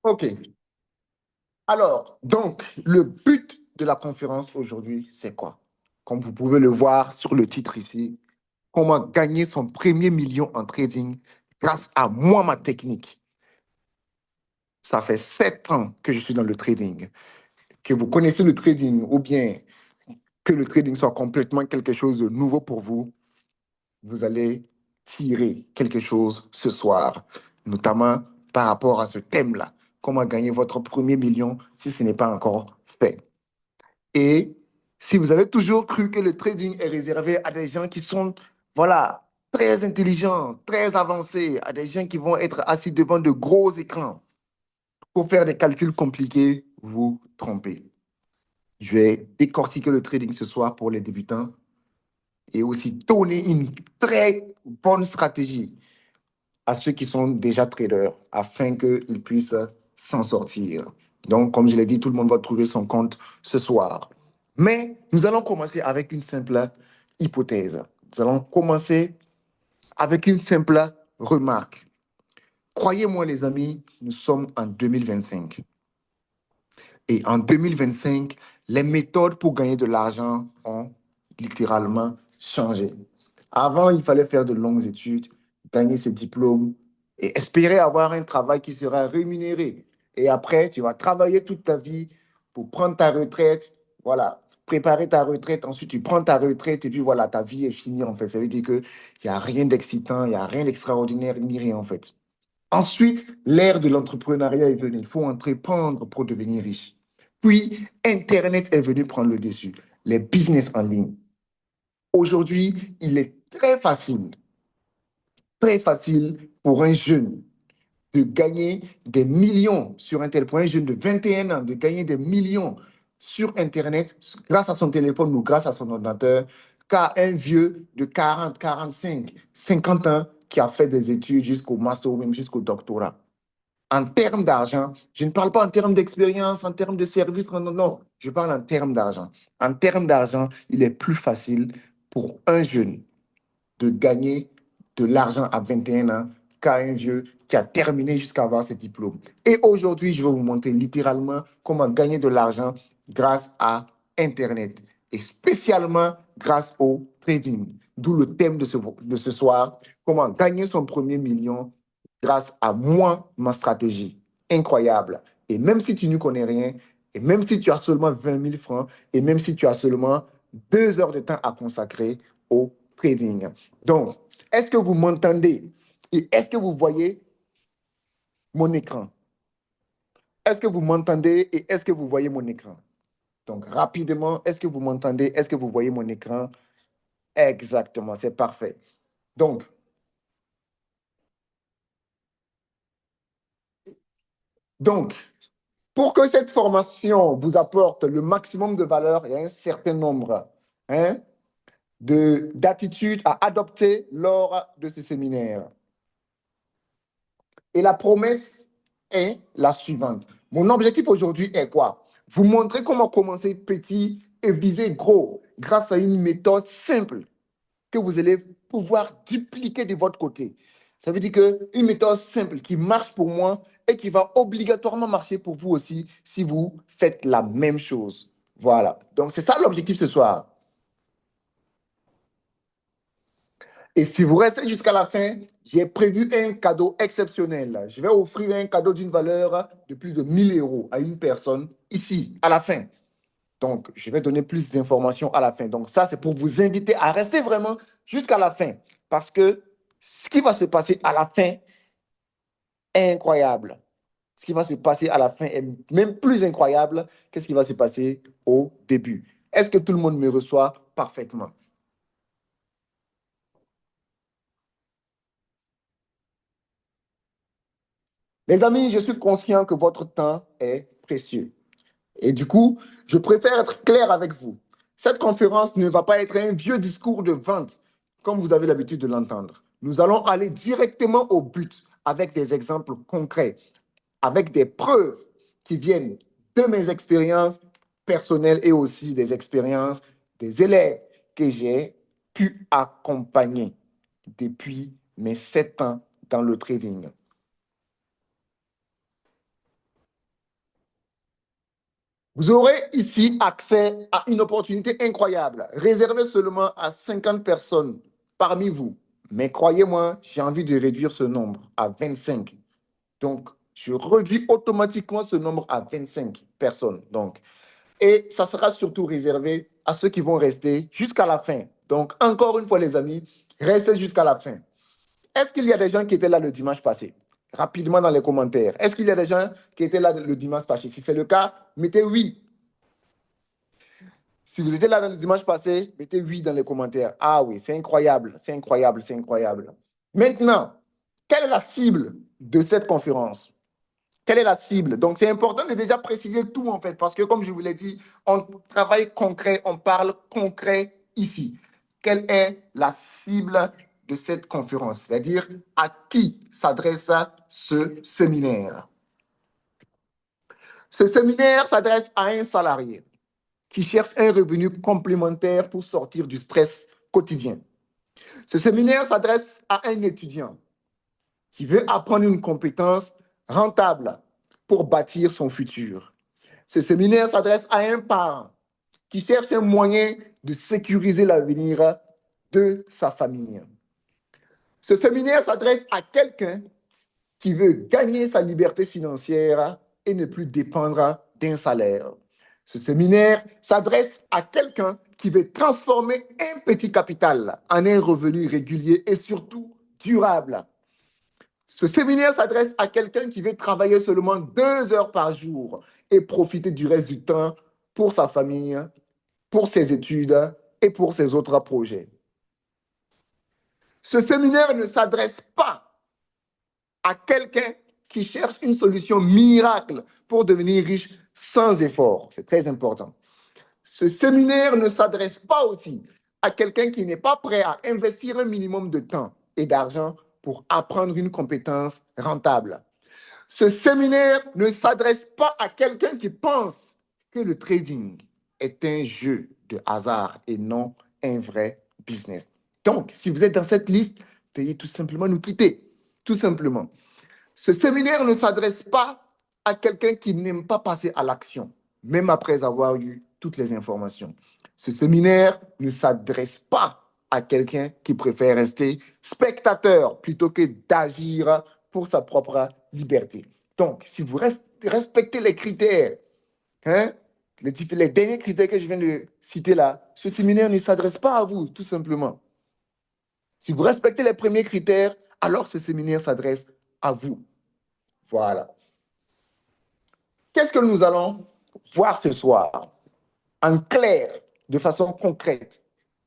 OK. Alors, donc, le but de la conférence aujourd'hui, c'est quoi? Comme vous pouvez le voir sur le titre ici, comment gagner son premier million en trading grâce à moi, ma technique. Ça fait 7 ans que je suis dans le trading. Que vous connaissez le trading ou bien que le trading soit complètement quelque chose de nouveau pour vous, vous allez tirer quelque chose ce soir, notamment par rapport à ce thème-là. Comment gagner votre premier million si ce n'est pas encore fait. Et si vous avez toujours cru que le trading est réservé à des gens qui sont, voilà, très intelligents, très avancés, à des gens qui vont être assis devant de gros écrans pour faire des calculs compliqués, vous trompez. Je vais décortiquer le trading ce soir pour les débutants et aussi donner une très bonne stratégie à ceux qui sont déjà traders afin qu'ils puissent s'en sortir. Donc, comme je l'ai dit, tout le monde va trouver son compte ce soir. Mais nous allons commencer avec une simple hypothèse. Nous allons commencer avec une simple remarque. Croyez-moi, les amis, nous sommes en 2025. Et en 2025, les méthodes pour gagner de l'argent ont littéralement changé. Avant, il fallait faire de longues études, gagner ses diplômes et espérer avoir un travail qui sera rémunéré. Et après, tu vas travailler toute ta vie pour prendre ta retraite. Voilà, préparer ta retraite. Ensuite, tu prends ta retraite et puis voilà, ta vie est finie en fait. Ça veut dire qu'il n'y a rien d'excitant, il n'y a rien d'extraordinaire, ni rien en fait. Ensuite, l'ère de l'entrepreneuriat est venue. Il faut entreprendre pour devenir riche. Puis, Internet est venu prendre le dessus. Les business en ligne. Aujourd'hui, il est très facile pour un jeune de gagner des millions sur Internet, pour un jeune de 21 ans de gagner des millions sur Internet grâce à son téléphone ou grâce à son ordinateur, qu'à un vieux de 40, 45, 50 ans qui a fait des études jusqu'au master ou même jusqu'au doctorat. En termes d'argent, je ne parle pas en termes d'expérience, en termes de service, non, non, non. Je parle en termes d'argent. En termes d'argent, il est plus facile pour un jeune de gagner de l'argent à 21 ans qu'à un vieux qui a terminé jusqu'à avoir ses diplômes. Et aujourd'hui, je vais vous montrer littéralement comment gagner de l'argent grâce à Internet et spécialement grâce au trading. D'où le thème de ce soir, comment gagner son premier million grâce à moi, ma stratégie. Incroyable. Et même si tu ne connais rien, et même si tu as seulement 20 000 francs, et même si tu as seulement 2 heures de temps à consacrer au trading. Donc, est-ce que vous m'entendez? Et est-ce que vous voyez mon écran? Est-ce que vous m'entendez et est-ce que vous voyez mon écran? Donc, rapidement, est-ce que vous m'entendez? Est-ce que vous voyez mon écran? Exactement, c'est parfait. Donc, pour que cette formation vous apporte le maximum de valeur, il y a un certain nombre hein, d'attitudes à adopter lors de ce séminaire. Et la promesse est la suivante. Mon objectif aujourd'hui est quoi? Vous montrer comment commencer petit et viser gros grâce à une méthode simple que vous allez pouvoir dupliquer de votre côté. Ça veut dire qu'une méthode simple qui marche pour moi et qui va obligatoirement marcher pour vous aussi si vous faites la même chose. Voilà. Donc, c'est ça l'objectif ce soir. Et si vous restez jusqu'à la fin, j'ai prévu un cadeau exceptionnel. Je vais offrir un cadeau d'une valeur de plus de 1 000 € à une personne ici, à la fin. Donc, je vais donner plus d'informations à la fin. Donc, ça, c'est pour vous inviter à rester vraiment jusqu'à la fin. Parce que ce qui va se passer à la fin est incroyable. Ce qui va se passer à la fin est même plus incroyable que ce qui va se passer au début. Est-ce que tout le monde me reçoit parfaitement? Les amis, je suis conscient que votre temps est précieux. Et du coup, je préfère être clair avec vous. Cette conférence ne va pas être un vieux discours de vente, comme vous avez l'habitude de l'entendre. Nous allons aller directement au but avec des exemples concrets, avec des preuves qui viennent de mes expériences personnelles et aussi des expériences des élèves que j'ai pu accompagner depuis mes 7 ans dans le trading. Vous aurez ici accès à une opportunité incroyable, réservée seulement à 50 personnes parmi vous. Mais croyez-moi, j'ai envie de réduire ce nombre à 25. Donc, je réduis automatiquement ce nombre à 25 personnes. Donc, et ça sera surtout réservé à ceux qui vont rester jusqu'à la fin. Donc, encore une fois, les amis, restez jusqu'à la fin. Est-ce qu'il y a des gens qui étaient là le dimanche passé? Rapidement dans les commentaires. Est-ce qu'il y a des gens qui étaient là le dimanche passé? Si c'est le cas, mettez oui. Si vous étiez là le dimanche passé, mettez oui dans les commentaires. Ah oui, c'est incroyable, c'est incroyable, c'est incroyable. Maintenant, quelle est la cible de cette conférence? Quelle est la cible? Donc, c'est important de déjà préciser tout, en fait, parce que, comme je vous l'ai dit, on travaille concret, on parle concret ici. Quelle est la cible de cette conférence? C'est-à-dire, à qui s'adresse ce séminaire? Ce séminaire s'adresse à un salarié qui cherche un revenu complémentaire pour sortir du stress quotidien. Ce séminaire s'adresse à un étudiant qui veut apprendre une compétence rentable pour bâtir son futur. Ce séminaire s'adresse à un parent qui cherche un moyen de sécuriser l'avenir de sa famille. Ce séminaire s'adresse à quelqu'un qui veut gagner sa liberté financière et ne plus dépendre d'un salaire. Ce séminaire s'adresse à quelqu'un qui veut transformer un petit capital en un revenu régulier et surtout durable. Ce séminaire s'adresse à quelqu'un qui veut travailler seulement 2 heures par jour et profiter du reste du temps pour sa famille, pour ses études et pour ses autres projets. Ce séminaire ne s'adresse pas à quelqu'un qui cherche une solution miracle pour devenir riche sans effort. C'est très important. Ce séminaire ne s'adresse pas aussi à quelqu'un qui n'est pas prêt à investir un minimum de temps et d'argent pour apprendre une compétence rentable. Ce séminaire ne s'adresse pas à quelqu'un qui pense que le trading est un jeu de hasard et non un vrai business. Donc, si vous êtes dans cette liste, veuillez tout simplement nous quitter. Tout simplement. Ce séminaire ne s'adresse pas à quelqu'un qui n'aime pas passer à l'action, même après avoir eu toutes les informations. Ce séminaire ne s'adresse pas à quelqu'un qui préfère rester spectateur plutôt que d'agir pour sa propre liberté. Donc, si vous respectez les critères, hein, les derniers critères que je viens de citer là, ce séminaire ne s'adresse pas à vous, tout simplement. Si vous respectez les premiers critères, alors ce séminaire s'adresse à vous. Voilà. Qu'est-ce que nous allons voir ce soir? En clair, de façon concrète.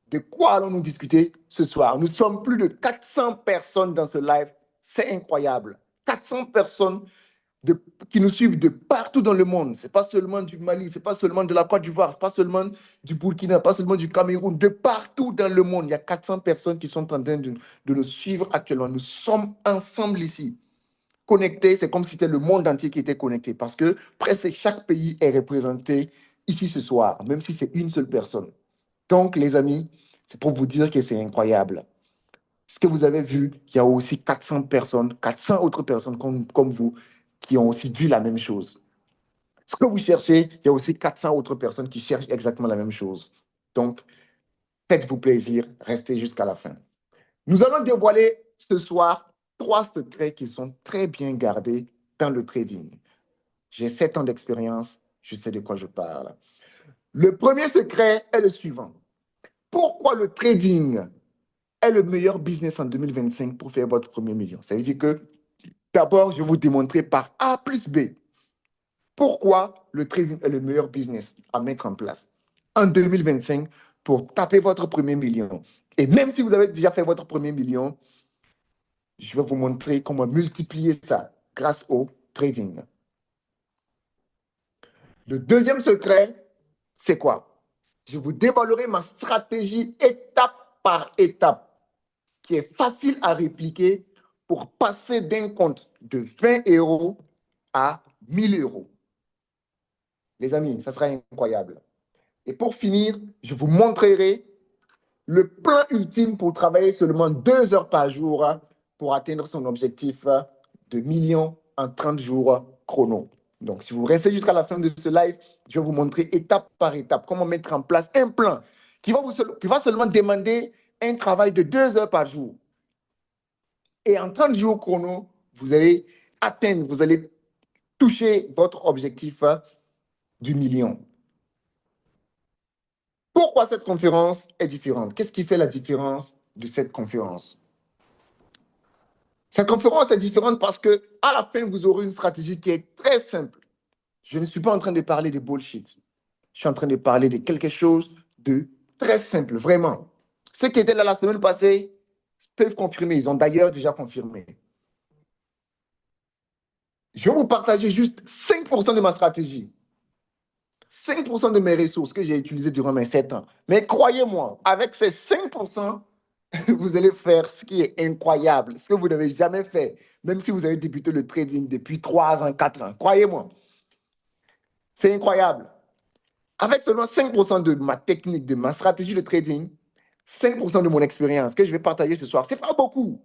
De quoi allons-nous discuter ce soir? Nous sommes plus de 400 personnes dans ce live. C'est incroyable. 400 personnes qui nous suivent de partout dans le monde. Ce n'est pas seulement du Mali, ce n'est pas seulement de la Côte d'Ivoire, ce n'est pas seulement du Burkina, pas seulement du Cameroun. De partout dans le monde, il y a 400 personnes qui sont en train de nous suivre actuellement. Nous sommes ensemble ici. Connecté, c'est comme si c'était le monde entier qui était connecté parce que presque chaque pays est représenté ici ce soir, même si c'est une seule personne. Donc, les amis, c'est pour vous dire que c'est incroyable. Ce que vous avez vu, il y a aussi 400 personnes, 400 autres personnes comme vous qui ont aussi vu la même chose. Ce que vous cherchez, il y a aussi 400 autres personnes qui cherchent exactement la même chose. Donc, faites-vous plaisir, restez jusqu'à la fin. Nous allons dévoiler ce soir 3 secrets qui sont très bien gardés dans le trading. J'ai 7 ans d'expérience, je sais de quoi je parle. Le premier secret est le suivant. Pourquoi le trading est le meilleur business en 2025 pour faire votre premier million? Ça veut dire que d'abord, je vais vous démontrer par A plus B pourquoi le trading est le meilleur business à mettre en place en 2025 pour taper votre premier million. Et même si vous avez déjà fait votre premier million, je vais vous montrer comment multiplier ça grâce au trading. Le deuxième secret, c'est quoi? Je vous dévoilerai ma stratégie étape par étape qui est facile à répliquer pour passer d'un compte de 20 euros à 1000 euros. Les amis, ça sera incroyable. Et pour finir, je vous montrerai le plan ultime pour travailler seulement 2 heures par jour pour atteindre son objectif de millions en 30 jours chrono. Donc, si vous restez jusqu'à la fin de ce live, je vais vous montrer étape par étape comment mettre en place un plan qui va seulement demander un travail de 2 heures par jour. Et en 30 jours chrono, vous allez atteindre, vous allez toucher votre objectif du million. Pourquoi cette conférence est différente? Qu'est-ce qui fait la différence de cette conférence? Cette conférence est différente parce que à la fin, vous aurez une stratégie qui est très simple. Je ne suis pas en train de parler de bullshit. Je suis en train de parler de quelque chose de très simple, vraiment. Ceux qui étaient là la semaine passée peuvent confirmer. Ils ont d'ailleurs déjà confirmé. Je vais vous partager juste 5% de ma stratégie. 5% de mes ressources que j'ai utilisées durant mes 7 ans. Mais croyez-moi, avec ces 5%, vous allez faire ce qui est incroyable, ce que vous n'avez jamais fait, même si vous avez débuté le trading depuis 3 ans, 4 ans. Croyez-moi, c'est incroyable. Avec seulement 5% de ma technique, de ma stratégie de trading, 5% de mon expérience que je vais partager ce soir, ce n'est pas beaucoup.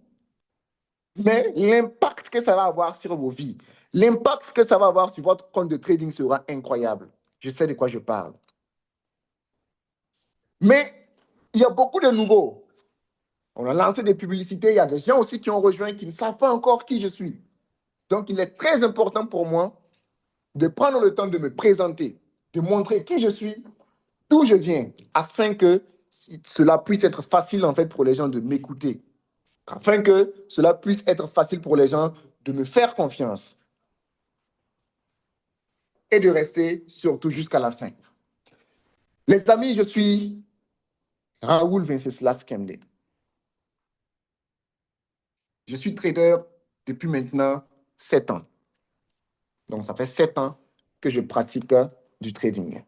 Mais l'impact que ça va avoir sur vos vies, l'impact que ça va avoir sur votre compte de trading sera incroyable. Je sais de quoi je parle. Mais il y a beaucoup de nouveaux. On a lancé des publicités, il y a des gens aussi qui ont rejoint qui ne savent pas encore qui je suis. Donc, il est très important pour moi de prendre le temps de me présenter, de montrer qui je suis, d'où je viens, afin que cela puisse être facile en fait pour les gens de m'écouter, afin que cela puisse être facile pour les gens de me faire confiance et de rester surtout jusqu'à la fin. Les amis, je suis Raoul Venceslas Kemde. Je suis trader depuis maintenant 7 ans. Donc, ça fait 7 ans que je pratique du trading.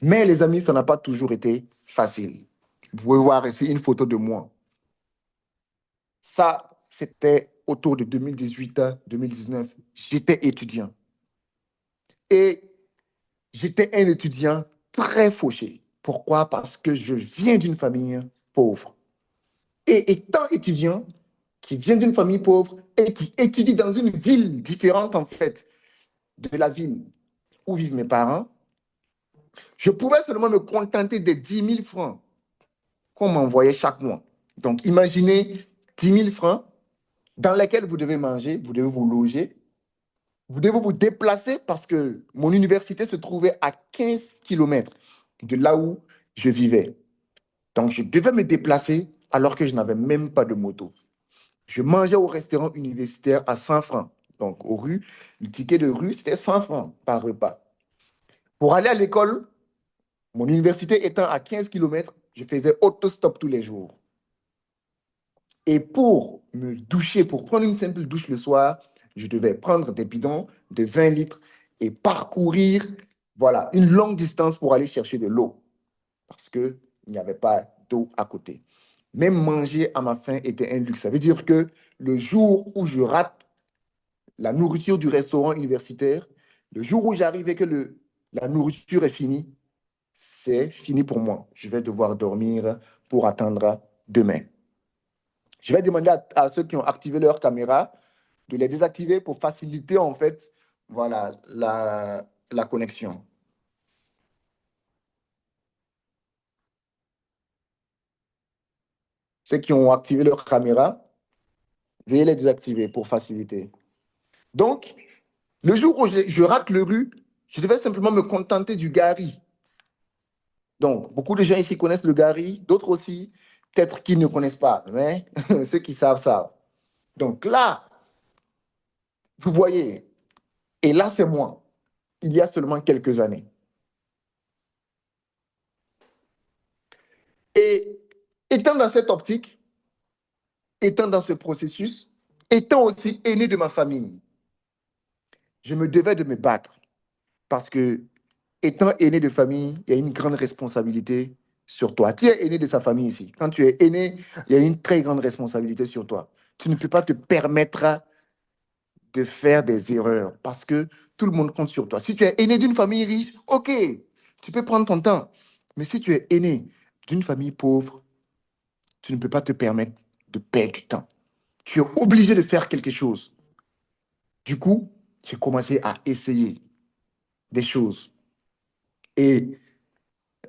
Mais les amis, ça n'a pas toujours été facile. Vous pouvez voir ici une photo de moi. Ça, c'était autour de 2018-2019. J'étais étudiant. Et j'étais un étudiant très fauché. Pourquoi? Parce que je viens d'une famille pauvre. Et étant étudiant, qui vient d'une famille pauvre et qui étudie dans une ville différente, en fait, de la ville où vivent mes parents, je pouvais seulement me contenter des 10 000 francs qu'on m'envoyait chaque mois. Donc, imaginez 10 000 francs dans lesquels vous devez manger, vous devez vous loger, vous devez vous déplacer parce que mon université se trouvait à 15 kilomètres de là où je vivais. Donc, je devais me déplacer alors que je n'avais même pas de moto. Je mangeais au restaurant universitaire à 100 francs. Donc, aux rues, le ticket de rue, c'était 100 francs par repas. Pour aller à l'école, mon université étant à 15 kilomètres, je faisais autostop tous les jours. Et pour me doucher, pour prendre une simple douche le soir, je devais prendre des bidons de 20 litres et parcourir, voilà, une longue distance pour aller chercher de l'eau parce qu'il n'y avait pas d'eau à côté. Même manger à ma faim était un luxe. Ça veut dire que le jour où je rate la nourriture du restaurant universitaire, le jour où j'arrive et que la nourriture est finie, c'est fini pour moi. Je vais devoir dormir pour attendre demain. Je vais demander à ceux qui ont activé leur caméra de les désactiver pour faciliter en fait voilà, la connexion. Ceux qui ont activé leur caméra, veuillez les désactiver pour faciliter. Donc, le jour où je rate le rue, je devais simplement me contenter du gari. Donc, beaucoup de gens ici connaissent le gari, d'autres aussi, peut-être qu'ils ne connaissent pas, mais ceux qui savent, savent. Donc là, vous voyez, et là, c'est moi, il y a seulement quelques années. Et étant dans cette optique, étant dans ce processus, étant aussi aîné de ma famille, je me devais de me battre parce que, étant aîné de famille, il y a une grande responsabilité sur toi. Tu es aîné de sa famille ici. Quand tu es aîné, il y a une très grande responsabilité sur toi. Tu ne peux pas te permettre de faire des erreurs parce que tout le monde compte sur toi. Si tu es aîné d'une famille riche, ok, tu peux prendre ton temps. Mais si tu es aîné d'une famille pauvre, tu ne peux pas te permettre de perdre du temps. Tu es obligé de faire quelque chose. Du coup, j'ai commencé à essayer des choses. Et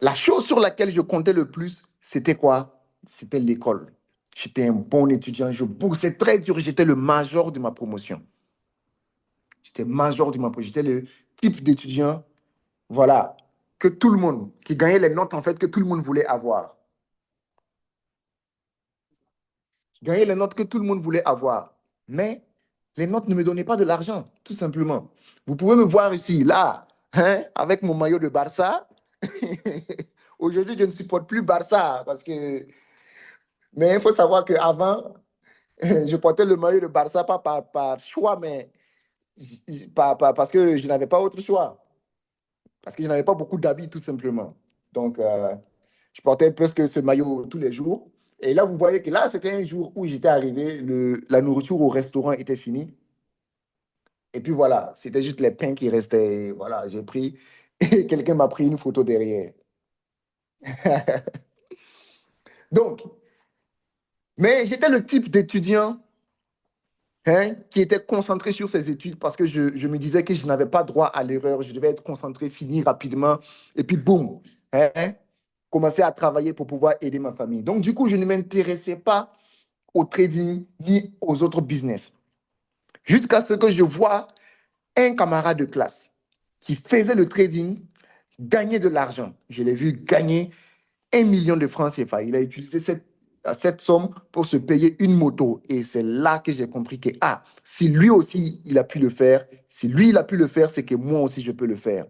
la chose sur laquelle je comptais le plus, c'était quoi? C'était l'école. J'étais un bon étudiant, je boursais très dur, j'étais le major de ma promotion. J'étais major de ma promotion, j'étais le type d'étudiant, voilà, que tout le monde, qui gagnait les notes en fait que tout le monde voulait avoir. Je gagnais les notes que tout le monde voulait avoir. Mais les notes ne me donnaient pas de l'argent, tout simplement. Vous pouvez me voir ici, là, hein, avec mon maillot de Barça. Aujourd'hui, je ne supporte plus Barça parce que. Mais il faut savoir qu'avant, je portais le maillot de Barça pas par choix, mais parce que je n'avais pas autre choix. Parce que je n'avais pas beaucoup d'habits, tout simplement. Donc, je portais presque ce maillot tous les jours. Et là, vous voyez que là, c'était un jour où j'étais arrivé, la nourriture au restaurant était finie. Et puis voilà, c'était juste les pains qui restaient. Voilà, j'ai pris et quelqu'un m'a pris une photo derrière. Donc, mais j'étais le type d'étudiant, hein, qui était concentré sur ses études parce que je me disais que je n'avais pas droit à l'erreur, je devais être concentré, finir rapidement, et puis boum, hein, commencer à travailler pour pouvoir aider ma famille. Donc, du coup, je ne m'intéressais pas au trading ni aux autres business. Jusqu'à ce que je vois un camarade de classe qui faisait le trading gagner de l'argent. Je l'ai vu gagner 1 million de francs CFA. Il a utilisé cette somme pour se payer une moto. Et c'est là que j'ai compris que, ah, si lui aussi, il a pu le faire, si lui, il a pu le faire, c'est que moi aussi, je peux le faire.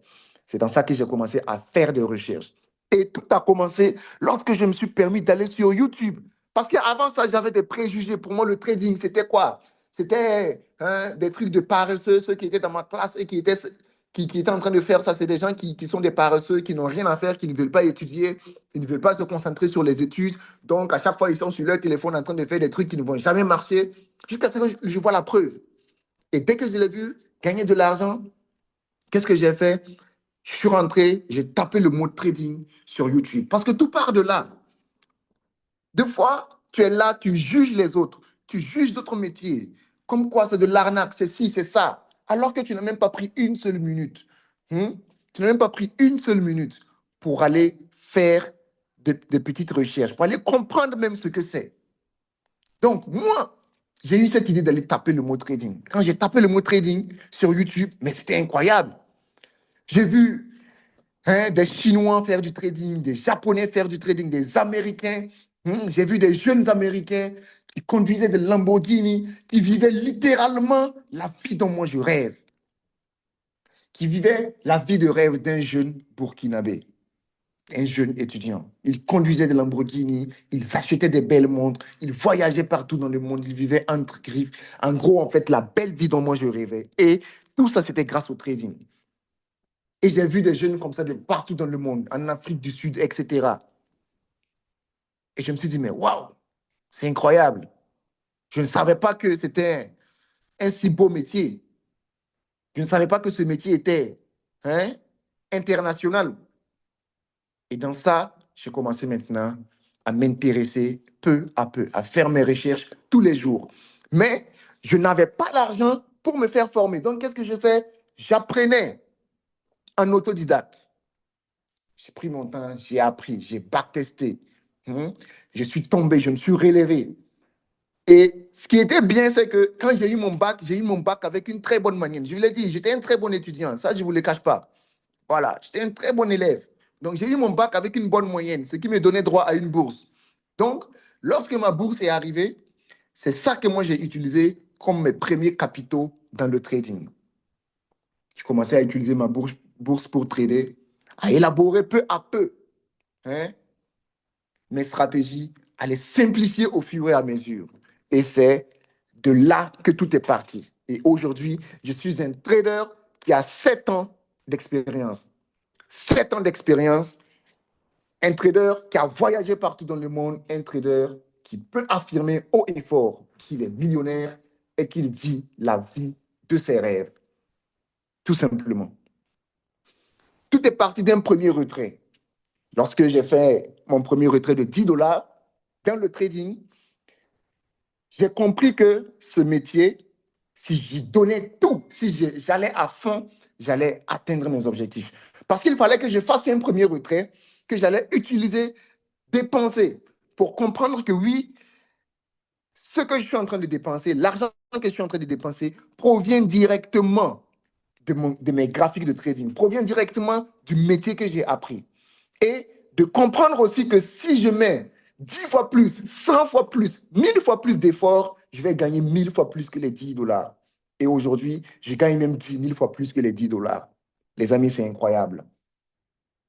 C'est dans ça que j'ai commencé à faire des recherches. Et tout a commencé lorsque je me suis permis d'aller sur YouTube. Parce qu'avant ça, j'avais des préjugés. Pour moi, le trading, c'était quoi? C'était, hein, des trucs de paresseux, ceux qui étaient dans ma classe et qui étaient en train de faire ça. C'est des gens qui sont des paresseux, qui n'ont rien à faire, qui ne veulent pas étudier, ils ne veulent pas se concentrer sur les études. Donc, à chaque fois, ils sont sur leur téléphone en train de faire des trucs qui ne vont jamais marcher, jusqu'à ce que je vois la preuve. Et dès que je l'ai vu gagner de l'argent, qu'est-ce que j'ai fait? Je suis rentré, j'ai tapé le mot trading sur YouTube. Parce que tout part de là. Des fois, tu es là, tu juges les autres, tu juges d'autres métiers. Comme quoi, c'est de l'arnaque, c'est ci, c'est ça. Alors que tu n'as même pas pris une seule minute. Hmm? Tu n'as même pas pris une seule minute pour aller faire des petites recherches, pour aller comprendre même ce que c'est. Donc, moi, j'ai eu cette idée d'aller taper le mot trading. Quand j'ai tapé le mot trading sur YouTube, mais c'était incroyable. J'ai vu, hein, des Chinois faire du trading, des Japonais faire du trading, des Américains. J'ai vu des jeunes Américains qui conduisaient des Lamborghini, qui vivaient littéralement la vie dont moi je rêve, qui vivaient la vie de rêve d'un jeune Burkinabé, un jeune étudiant. Ils conduisaient des Lamborghini, ils achetaient des belles montres, ils voyageaient partout dans le monde, ils vivaient entre griffes. En gros, en fait, la belle vie dont moi je rêvais. Et tout ça, c'était grâce au trading. Et j'ai vu des jeunes comme ça de partout dans le monde, en Afrique du Sud, etc. Et je me suis dit, mais waouh, c'est incroyable. Je ne savais pas que c'était un si beau métier. Je ne savais pas que ce métier était, hein, international. Et dans ça, j'ai commencé maintenant à m'intéresser peu à peu, à faire mes recherches tous les jours. Mais je n'avais pas l'argent pour me faire former. Donc, qu'est-ce que je fais? J'apprenais en autodidacte. J'ai pris mon temps, j'ai appris, j'ai backtesté. Hein. Je suis tombé, je me suis relevé. Et ce qui était bien, c'est que quand j'ai eu mon bac avec une très bonne moyenne. Je vous l'ai dit, j'étais un très bon étudiant. Ça, je ne vous le cache pas. Voilà, j'étais un très bon élève. Donc, j'ai eu mon bac avec une bonne moyenne, ce qui me donnait droit à une bourse. Donc, lorsque ma bourse est arrivée, c'est ça que moi j'ai utilisé comme mes premiers capitaux dans le trading. Je commençais à utiliser ma bourse pour trader, à élaborer peu à peu, hein, mes stratégies, à les simplifier au fur et à mesure. Et c'est de là que tout est parti. Et aujourd'hui, je suis un trader qui a 7 ans d'expérience. 7 ans d'expérience, un trader qui a voyagé partout dans le monde, un trader qui peut affirmer haut et fort qu'il est millionnaire et qu'il vit la vie de ses rêves, tout simplement. Tout est parti d'un premier retrait. Lorsque j'ai fait mon premier retrait de 10 dollars dans le trading, j'ai compris que ce métier, si j'y donnais tout, si j'allais à fond, j'allais atteindre mes objectifs. Parce qu'il fallait que je fasse un premier retrait, que j'allais utiliser, dépenser, pour comprendre que oui, ce que je suis en train de dépenser, l'argent que je suis en train de dépenser, provient directement de mes graphiques de trading, provient directement du métier que j'ai appris. Et de comprendre aussi que si je mets 10 fois plus, 100 fois plus, 1000 fois plus d'efforts, je vais gagner 1000 fois plus que les 10 dollars. Et aujourd'hui, je gagne même 10 000 fois plus que les 10 dollars. Les amis, c'est incroyable.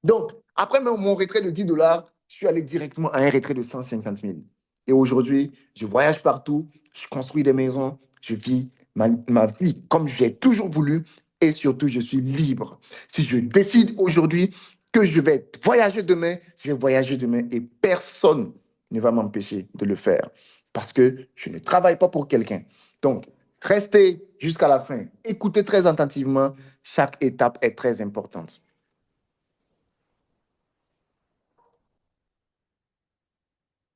Donc, après mon retrait de 10 dollars, je suis allé directement à un retrait de 150 000. Et aujourd'hui, je voyage partout, je construis des maisons, je vis ma vie comme j'ai toujours voulu et surtout, je suis libre. Si je décide aujourd'hui que je vais voyager demain, je vais voyager demain et personne ne va m'empêcher de le faire parce que je ne travaille pas pour quelqu'un. Donc, restez jusqu'à la fin, écoutez très attentivement, chaque étape est très importante.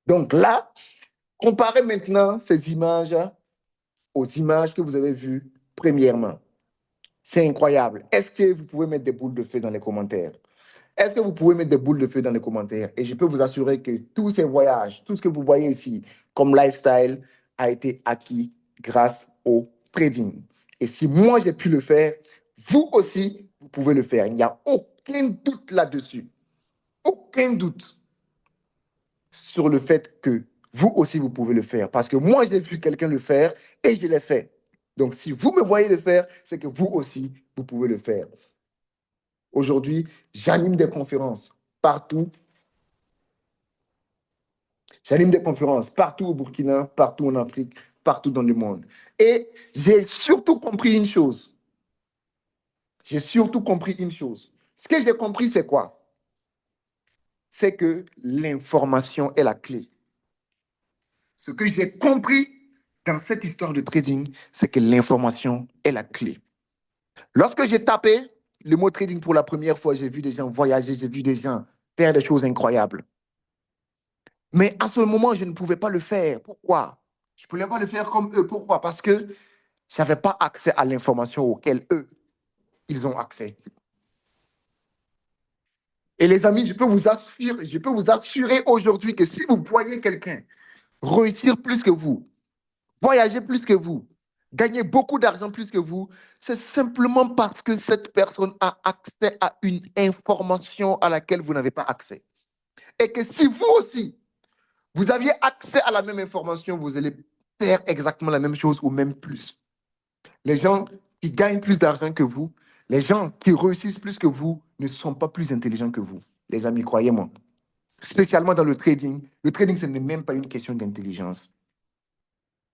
Donc là, comparez maintenant ces images aux images que vous avez vues premièrement. C'est incroyable. Est-ce que vous pouvez mettre des boules de feu dans les commentaires? Est-ce que vous pouvez mettre des boules de feu dans les commentaires? Et je peux vous assurer que tous ces voyages, tout ce que vous voyez ici comme lifestyle a été acquis grâce au trading. Et si moi j'ai pu le faire, vous aussi, vous pouvez le faire. Il n'y a aucun doute là-dessus. Aucun doute sur le fait que vous aussi, vous pouvez le faire. Parce que moi, j'ai vu quelqu'un le faire et je l'ai fait. Donc, si vous me voyez le faire, c'est que vous aussi, vous pouvez le faire. Aujourd'hui, j'anime des conférences partout. J'anime des conférences partout au Burkina, partout en Afrique, partout dans le monde. Et j'ai surtout compris une chose. J'ai surtout compris une chose. Ce que j'ai compris, c'est quoi? C'est que l'information est la clé. Ce que j'ai compris dans cette histoire de trading, c'est que l'information est la clé. Lorsque j'ai tapé le mot trading pour la première fois, j'ai vu des gens voyager, j'ai vu des gens faire des choses incroyables. Mais à ce moment, je ne pouvais pas le faire. Pourquoi? Je ne pouvais pas le faire comme eux. Pourquoi? Parce que je n'avais pas accès à l'information auquel eux, ils ont accès. Et les amis, je peux vous assurer aujourd'hui que si vous voyez quelqu'un réussir plus que vous, voyager plus que vous, gagner beaucoup d'argent plus que vous, c'est simplement parce que cette personne a accès à une information à laquelle vous n'avez pas accès. Et que si vous aussi, vous aviez accès à la même information, vous allez faire exactement la même chose ou même plus. Les gens qui gagnent plus d'argent que vous, les gens qui réussissent plus que vous ne sont pas plus intelligents que vous. Les amis, croyez-moi. Spécialement dans le trading. Le trading, ce n'est même pas une question d'intelligence.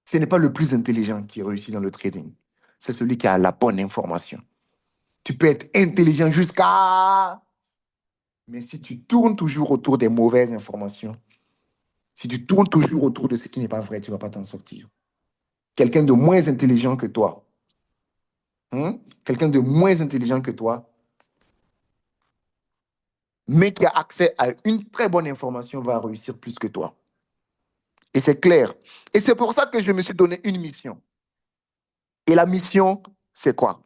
Ce n'est pas le plus intelligent qui réussit dans le trading. C'est celui qui a la bonne information. Tu peux être intelligent jusqu'à... Mais si tu tournes toujours autour des mauvaises informations, si tu tournes toujours autour de ce qui n'est pas vrai, tu ne vas pas t'en sortir. Quelqu'un de moins intelligent que toi, quelqu'un de moins intelligent que toi, mais qui a accès à une très bonne information va réussir plus que toi. Et c'est clair. Et c'est pour ça que je me suis donné une mission. Et la mission, c'est quoi?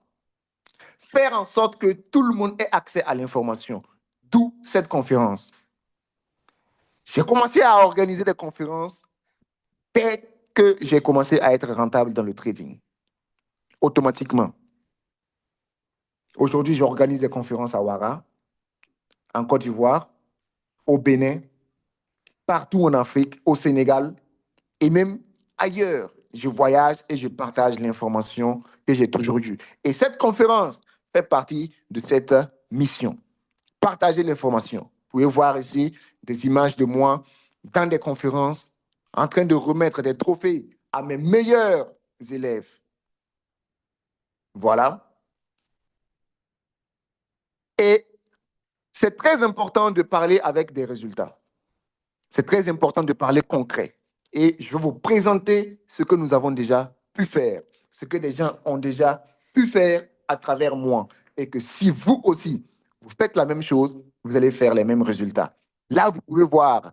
Faire en sorte que tout le monde ait accès à l'information. D'où cette conférence. J'ai commencé à organiser des conférences dès que j'ai commencé à être rentable dans le trading. Automatiquement. Aujourd'hui, j'organise des conférences à Ouara, en Côte d'Ivoire, au Bénin, partout en Afrique, au Sénégal et même ailleurs. Je voyage et je partage l'information que j'ai toujours eue. Et cette conférence fait partie de cette mission. Partager l'information. Vous pouvez voir ici des images de moi dans des conférences en train de remettre des trophées à mes meilleurs élèves. Voilà. Et c'est très important de parler avec des résultats. C'est très important de parler concret. Et je vais vous présenter ce que nous avons déjà pu faire, ce que des gens ont déjà pu faire à travers moi. Et que si vous aussi, vous faites la même chose, vous allez faire les mêmes résultats. Là, vous pouvez voir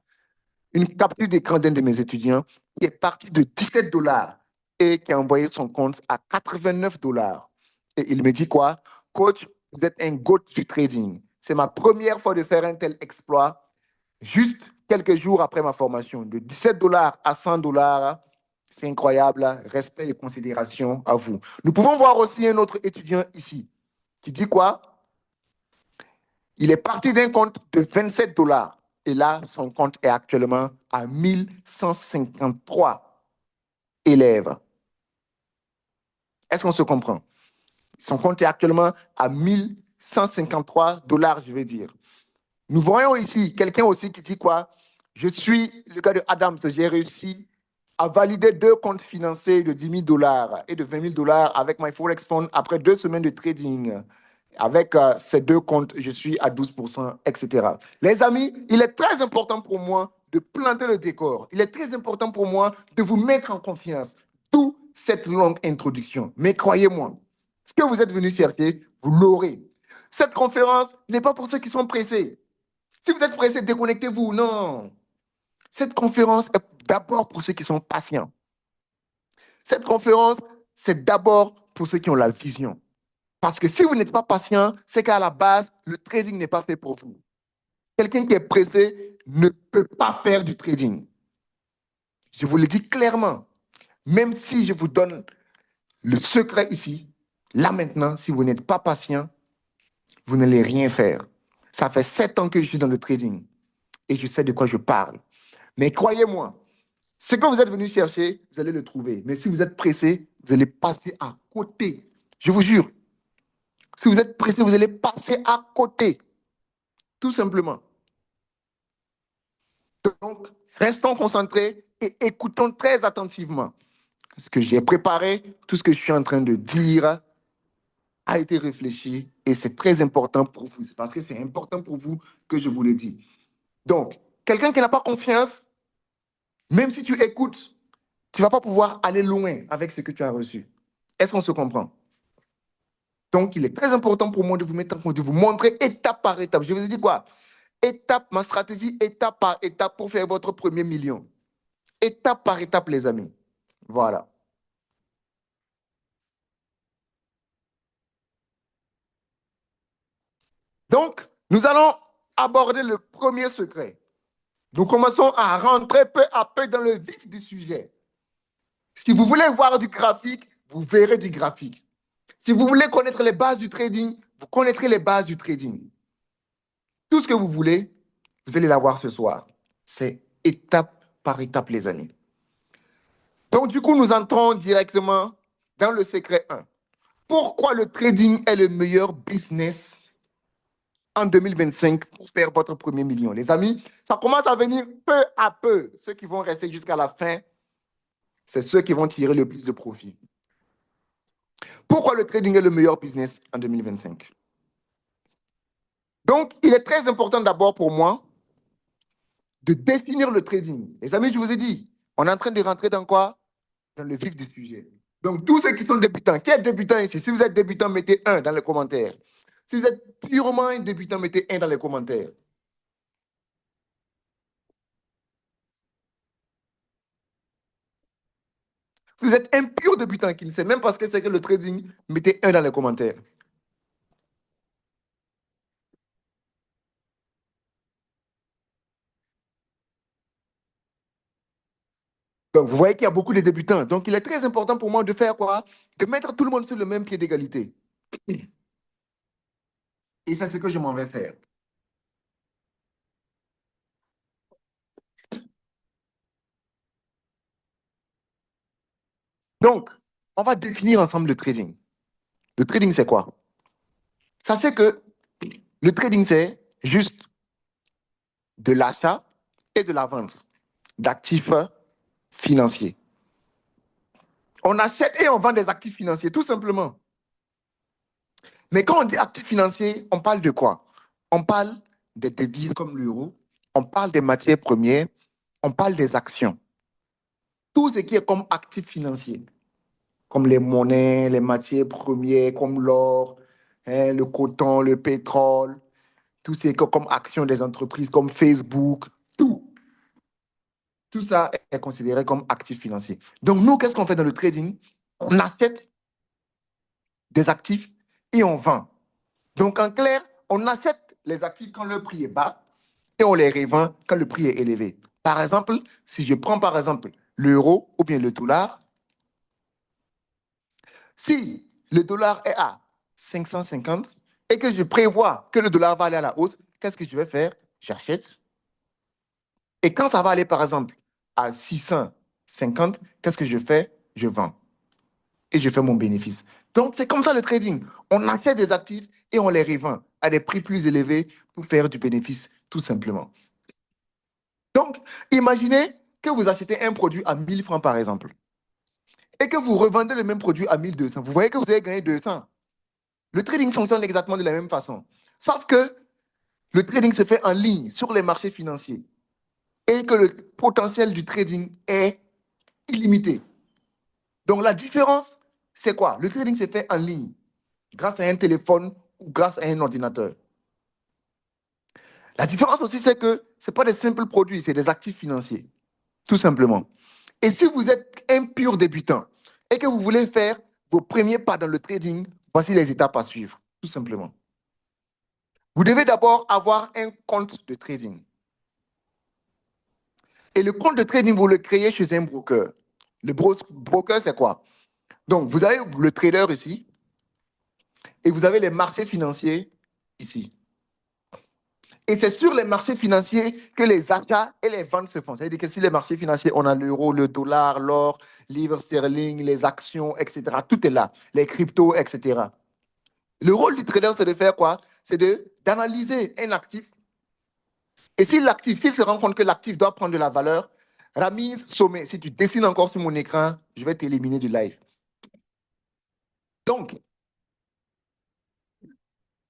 une capture d'écran d'un de mes étudiants qui est parti de 17 dollars et qui a envoyé son compte à 89 dollars. Et il me dit quoi? Coach, vous êtes un GOAT du trading. C'est ma première fois de faire un tel exploit, juste quelques jours après ma formation. De 17 dollars à 100 dollars, c'est incroyable. Respect et considération à vous. Nous pouvons voir aussi un autre étudiant ici qui dit quoi? Il est parti d'un compte de 27 dollars. Et là, son compte est actuellement à 1153 élèves. Est-ce qu'on se comprend? Son compte est actuellement à 1153 dollars, je vais dire. Nous voyons ici quelqu'un aussi qui dit quoi? Je suis le gars de Adams, j'ai réussi à valider 2 comptes financiers de 10 000 dollars et de 20 000 dollars avec My Forex Fund après 2 semaines de trading. Avec ces 2 comptes, je suis à 12%, etc. Les amis, il est très important pour moi de planter le décor. Il est très important pour moi de vous mettre en confiance. D'où cette longue introduction. Mais croyez-moi, ce que vous êtes venu chercher, vous l'aurez. Cette conférence n'est pas pour ceux qui sont pressés. Si vous êtes pressé, déconnectez-vous. Non. Cette conférence est d'abord pour ceux qui sont patients. Cette conférence, c'est d'abord pour ceux qui ont la vision. Parce que si vous n'êtes pas patient, c'est qu'à la base, le trading n'est pas fait pour vous. Quelqu'un qui est pressé ne peut pas faire du trading. Je vous le dis clairement. Même si je vous donne le secret ici, là maintenant, si vous n'êtes pas patient, vous n'allez rien faire. Ça fait 7 ans que je suis dans le trading et je sais de quoi je parle. Mais croyez-moi, ce que vous êtes venu chercher, vous allez le trouver. Mais si vous êtes pressé, vous allez passer à côté. Je vous jure. Si vous êtes pressé, vous allez passer à côté. Tout simplement. Donc, restons concentrés et écoutons très attentivement. Ce que j'ai préparé, tout ce que je suis en train de dire a été réfléchi et c'est très important pour vous. C'est parce que c'est important pour vous que je vous le dis. Donc, quelqu'un qui n'a pas confiance, même si tu écoutes, tu ne vas pas pouvoir aller loin avec ce que tu as reçu. Est-ce qu'on se comprend? Donc, il est très important pour moi de vous mettre en compte, de vous montrer étape par étape. Je vous ai dit quoi? Étape, ma stratégie, étape par étape pour faire votre premier million. Étape par étape, les amis. Voilà. Donc, nous allons aborder le premier secret. Nous commençons à rentrer peu à peu dans le vif du sujet. Si vous voulez voir du graphique, vous verrez du graphique. Si vous voulez connaître les bases du trading, vous connaîtrez les bases du trading. Tout ce que vous voulez, vous allez l'avoir ce soir. C'est étape par étape, les amis. Donc, du coup, nous entrons directement dans le secret 1. Pourquoi le trading est le meilleur business en 2025 pour faire votre premier million? Les amis, ça commence à venir peu à peu. Ceux qui vont rester jusqu'à la fin, c'est ceux qui vont tirer le plus de profit. Pourquoi le trading est le meilleur business en 2025? Donc, il est très important d'abord pour moi de définir le trading. Les amis, je vous ai dit, on est en train de rentrer dans quoi? Dans le vif du sujet. Donc, tous ceux qui sont débutants, qui est débutant ici? Si vous êtes débutant, mettez 1 dans les commentaires. Si vous êtes purement un débutant, mettez 1 dans les commentaires. Si vous êtes un pur débutant qui ne sait même pas ce que c'est que le trading, mettez 1 dans les commentaires. Donc, vous voyez qu'il y a beaucoup de débutants. Donc, il est très important pour moi de faire quoi? De mettre tout le monde sur le même pied d'égalité. Et c'est ce que je m'en vais faire. Donc, on va définir ensemble le trading. Le trading, c'est quoi? Sachez que le trading, c'est juste de l'achat et de la vente d'actifs financiers. On achète et on vend des actifs financiers, tout simplement. Mais quand on dit actifs financiers, on parle de quoi? On parle des devises comme l'euro, on parle des matières premières, on parle des actions. Tout ce qui est comme actifs financiers, comme les monnaies, les matières premières, comme l'or, hein, le coton, le pétrole, tout ce qui est comme actions des entreprises comme Facebook, tout. Tout ça est considéré comme actif financier. Donc, nous, qu'est-ce qu'on fait dans le trading? On achète des actifs et on vend. Donc, en clair, on achète les actifs quand le prix est bas et on les revend quand le prix est élevé. Par exemple, si je prends par exemple l'euro ou bien le dollar, si le dollar est à 550 et que je prévois que le dollar va aller à la hausse, qu'est-ce que je vais faire? J'achète. Et quand ça va aller par exemple à 650, qu'est-ce que je fais? Je vends. Et je fais mon bénéfice. Donc, c'est comme ça le trading. On achète des actifs et on les revend à des prix plus élevés pour faire du bénéfice, tout simplement. Donc, imaginez que vous achetez un produit à 1000 francs, par exemple, et que vous revendez le même produit à 1200. Vous voyez que vous avez gagné 200. Le trading fonctionne exactement de la même façon. Sauf que le trading se fait en ligne sur les marchés financiers et que le potentiel du trading est illimité. Donc, la différence, c'est quoi? Le trading se fait en ligne grâce à un téléphone ou grâce à un ordinateur. La différence aussi, c'est que ce pas des simples produits, c'est des actifs financiers, tout simplement. Et si vous êtes un pur débutant et que vous voulez faire vos premiers pas dans le trading, voici les étapes à suivre, tout simplement. Vous devez d'abord avoir un compte de trading. Et le compte de trading, vous le créez chez un broker. Le broker, c'est quoi? Donc, vous avez le trader ici et vous avez les marchés financiers ici. Et c'est sur les marchés financiers que les achats et les ventes se font. C'est-à-dire que sur les marchés financiers, on a l'euro, le dollar, l'or, livre sterling, les actions, etc. Tout est là. Les cryptos, etc. Le rôle du trader, c'est de faire quoi? C'est d'analyser un actif. Et si l'actif, s'il se rend compte que l'actif doit prendre de la valeur, Ramiz Sommet, si tu dessines encore sur mon écran, je vais t'éliminer du live. Donc,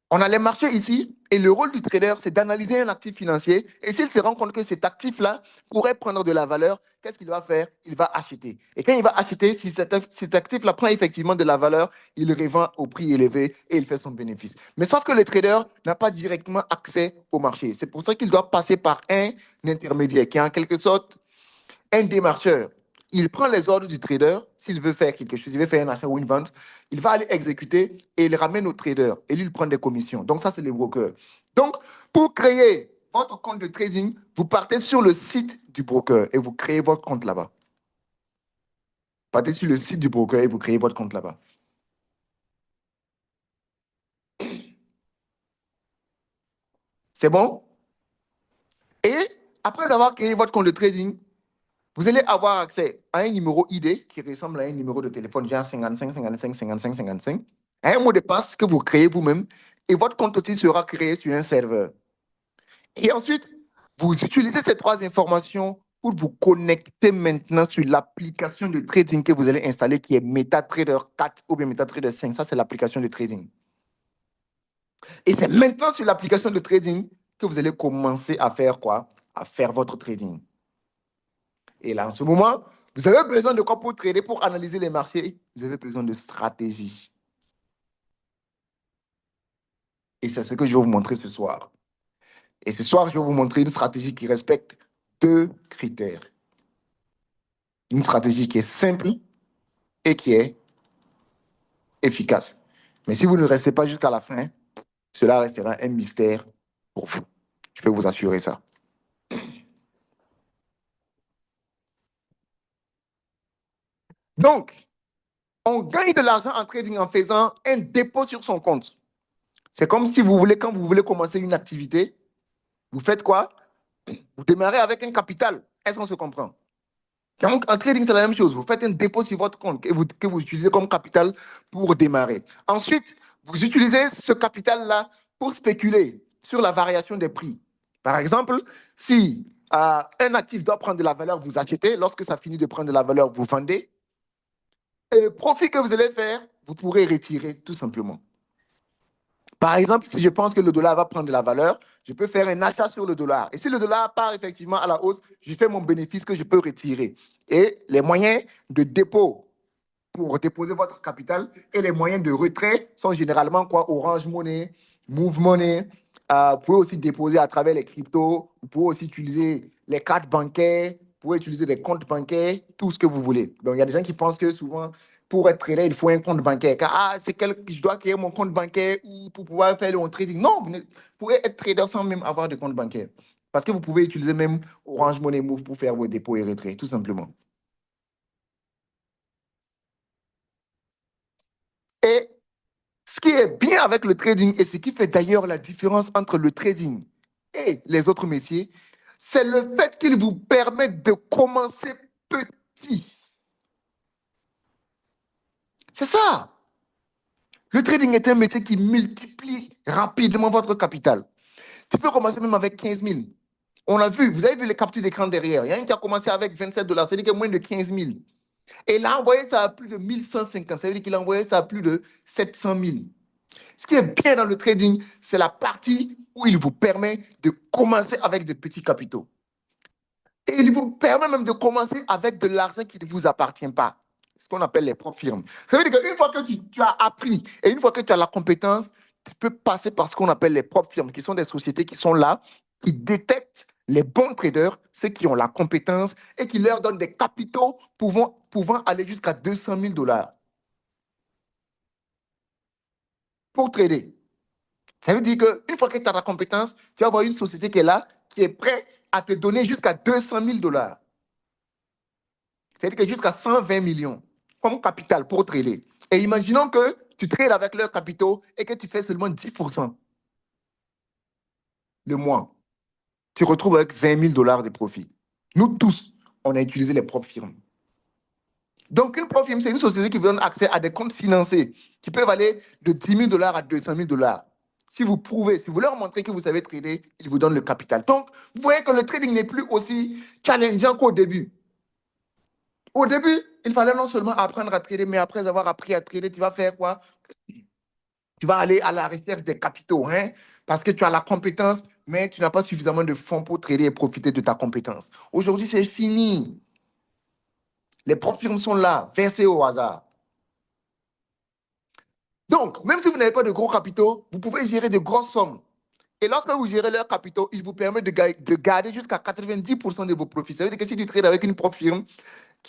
on a les marchés ici et le rôle du trader, c'est d'analyser un actif financier. Et s'il se rend compte que cet actif-là pourrait prendre de la valeur, qu'est-ce qu'il va faire? Il va acheter. Et quand il va acheter, si cet actif-là prend effectivement de la valeur, il le revend au prix élevé et il fait son bénéfice. Mais sauf que le trader n'a pas directement accès au marché. C'est pour ça qu'il doit passer par un intermédiaire qui est en quelque sorte un démarcheur. Il prend les ordres du trader, s'il veut faire quelque chose, il veut faire un achat ou une vente, il va aller exécuter et il ramène au trader. Et lui, il prend des commissions. Donc, ça, c'est les brokers. Donc, pour créer votre compte de trading, vous partez sur le site du broker et vous créez votre compte là-bas. Partez sur le site du broker et vous créez votre compte là-bas. C'est bon? Et après avoir créé votre compte de trading, vous allez avoir accès à un numéro ID qui ressemble à un numéro de téléphone, genre 55, 55, 55, 55, à un mot de passe que vous créez vous-même et votre compte aussi sera créé sur un serveur. Et ensuite, vous utilisez ces trois informations pour vous connecter maintenant sur l'application de trading que vous allez installer qui est MetaTrader 4 ou bien MetaTrader 5. Ça, c'est l'application de trading. Et c'est maintenant sur l'application de trading que vous allez commencer à faire quoi? À faire votre trading. Et là, en ce moment, vous avez besoin de quoi pour trader, pour analyser les marchés? Vous avez besoin de stratégie. Et c'est ce que je vais vous montrer ce soir. Et ce soir, je vais vous montrer une stratégie qui respecte deux critères. Une stratégie qui est simple et qui est efficace. Mais si vous ne restez pas jusqu'à la fin, cela restera un mystère pour vous. Je peux vous assurer ça. Donc, on gagne de l'argent en trading en faisant un dépôt sur son compte. C'est comme si vous voulez, quand vous voulez commencer une activité, vous faites quoi? Vous démarrez avec un capital. Est-ce qu'on se comprend? Donc, en trading, c'est la même chose. Vous faites un dépôt sur votre compte que vous utilisez comme capital pour démarrer. Ensuite, vous utilisez ce capital-là pour spéculer sur la variation des prix. Par exemple, si un actif doit prendre de la valeur, vous achetez. Lorsque ça finit de prendre de la valeur, vous vendez. Et le profit que vous allez faire, vous pourrez retirer tout simplement. Par exemple, si je pense que le dollar va prendre de la valeur, je peux faire un achat sur le dollar. Et si le dollar part effectivement à la hausse, je fais mon bénéfice que je peux retirer. Et les moyens de dépôt pour déposer votre capital et les moyens de retrait sont généralement quoi? Orange Money, Move Money. Vous pouvez aussi déposer à travers les cryptos. Vous pouvez aussi utiliser les cartes bancaires. pouvez utiliser des comptes bancaires, tout ce que vous voulez. Donc, il y a des gens qui pensent que souvent, pour être trader, il faut un compte bancaire. Je dois créer mon compte bancaire ou pour pouvoir faire mon trading. Non, vous pouvez être trader sans même avoir de compte bancaire. Parce que vous pouvez utiliser même Orange Money Move pour faire vos dépôts et retraits, tout simplement. Et ce qui est bien avec le trading et ce qui fait d'ailleurs la différence entre le trading et les autres métiers, c'est le fait qu'il vous permet de commencer petit. C'est ça. Le trading est un métier qui multiplie rapidement votre capital. Tu peux commencer même avec 15 000. On a vu, vous avez vu les captures d'écran derrière. Il y a un qui a commencé avec 27 dollars, c'est-à-dire qu'il y a moins de 15 000. Et il a envoyé ça à plus de 1150, ça veut dire qu'il a envoyé ça à plus de 700 000. Ce qui est bien dans le trading, c'est la partie où il vous permet de commencer avec des petits capitaux. Et il vous permet même de commencer avec de l'argent qui ne vous appartient pas. Ce qu'on appelle les propres firmes. Ça veut dire qu'une fois que tu as appris et une fois que tu as la compétence, tu peux passer par ce qu'on appelle les propres firmes, qui sont des sociétés qui sont là, qui détectent les bons traders, ceux qui ont la compétence et qui leur donnent des capitaux pouvant aller jusqu'à 200 000 dollars pour trader. Ça veut dire qu'une fois que tu as la compétence, tu vas avoir une société qui est là, qui est prête à te donner jusqu'à 200 000 dollars. C'est-à-dire que jusqu'à 120 millions comme capital pour trader. Et imaginons que tu trades avec leurs capitaux et que tu fais seulement 10% le mois. Tu retrouves avec 20 000 dollars de profit. Nous tous, on a utilisé les propres firmes. Donc, une propre firme, c'est une société qui vous donne accès à des comptes financiers qui peuvent aller de 10 000 dollars à 200 000 dollars. Si vous prouvez, si vous leur montrez que vous savez trader, ils vous donnent le capital. Donc, vous voyez que le trading n'est plus aussi challengeant qu'au début. Au début, il fallait non seulement apprendre à trader, mais après avoir appris à trader, tu vas faire quoi? Tu vas aller à la recherche des capitaux, hein, parce que tu as la compétence, mais tu n'as pas suffisamment de fonds pour trader et profiter de ta compétence. Aujourd'hui, c'est fini. Les propres firmes sont là, versées au hasard. Donc, même si vous n'avez pas de gros capitaux, vous pouvez gérer de grosses sommes. Et lorsque vous gérez leurs capitaux, ils vous permettent de garder jusqu'à 90% de vos profits. Ça veut dire que si tu trades avec une propre firme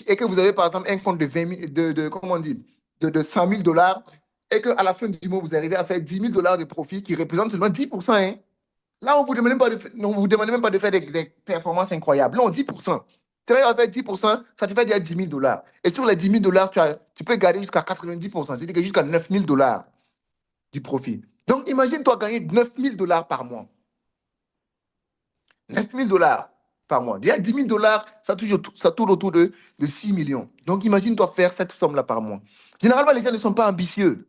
et que vous avez par exemple un compte de 20 000, comment on dit, de 100 000 dollars et qu'à la fin du mois, vous arrivez à faire 10 000 dollars de profit qui représentent seulement 10%. Hein. Là, on ne vous demande même pas de faire des performances incroyables. Non, 10%. Tu arrives à faire 10%, ça te fait déjà 10 000 dollars. Et sur les 10 000 dollars, tu peux garder jusqu'à 90%, c'est-à-dire jusqu'à 9 000 dollars du profit. Donc, imagine-toi gagner 9 000 dollars par mois. 9 000 dollars par mois. Déjà, 10 000 dollars, ça tourne autour de 6 millions. Donc, imagine-toi faire cette somme-là par mois. Généralement, les gens ne sont pas ambitieux.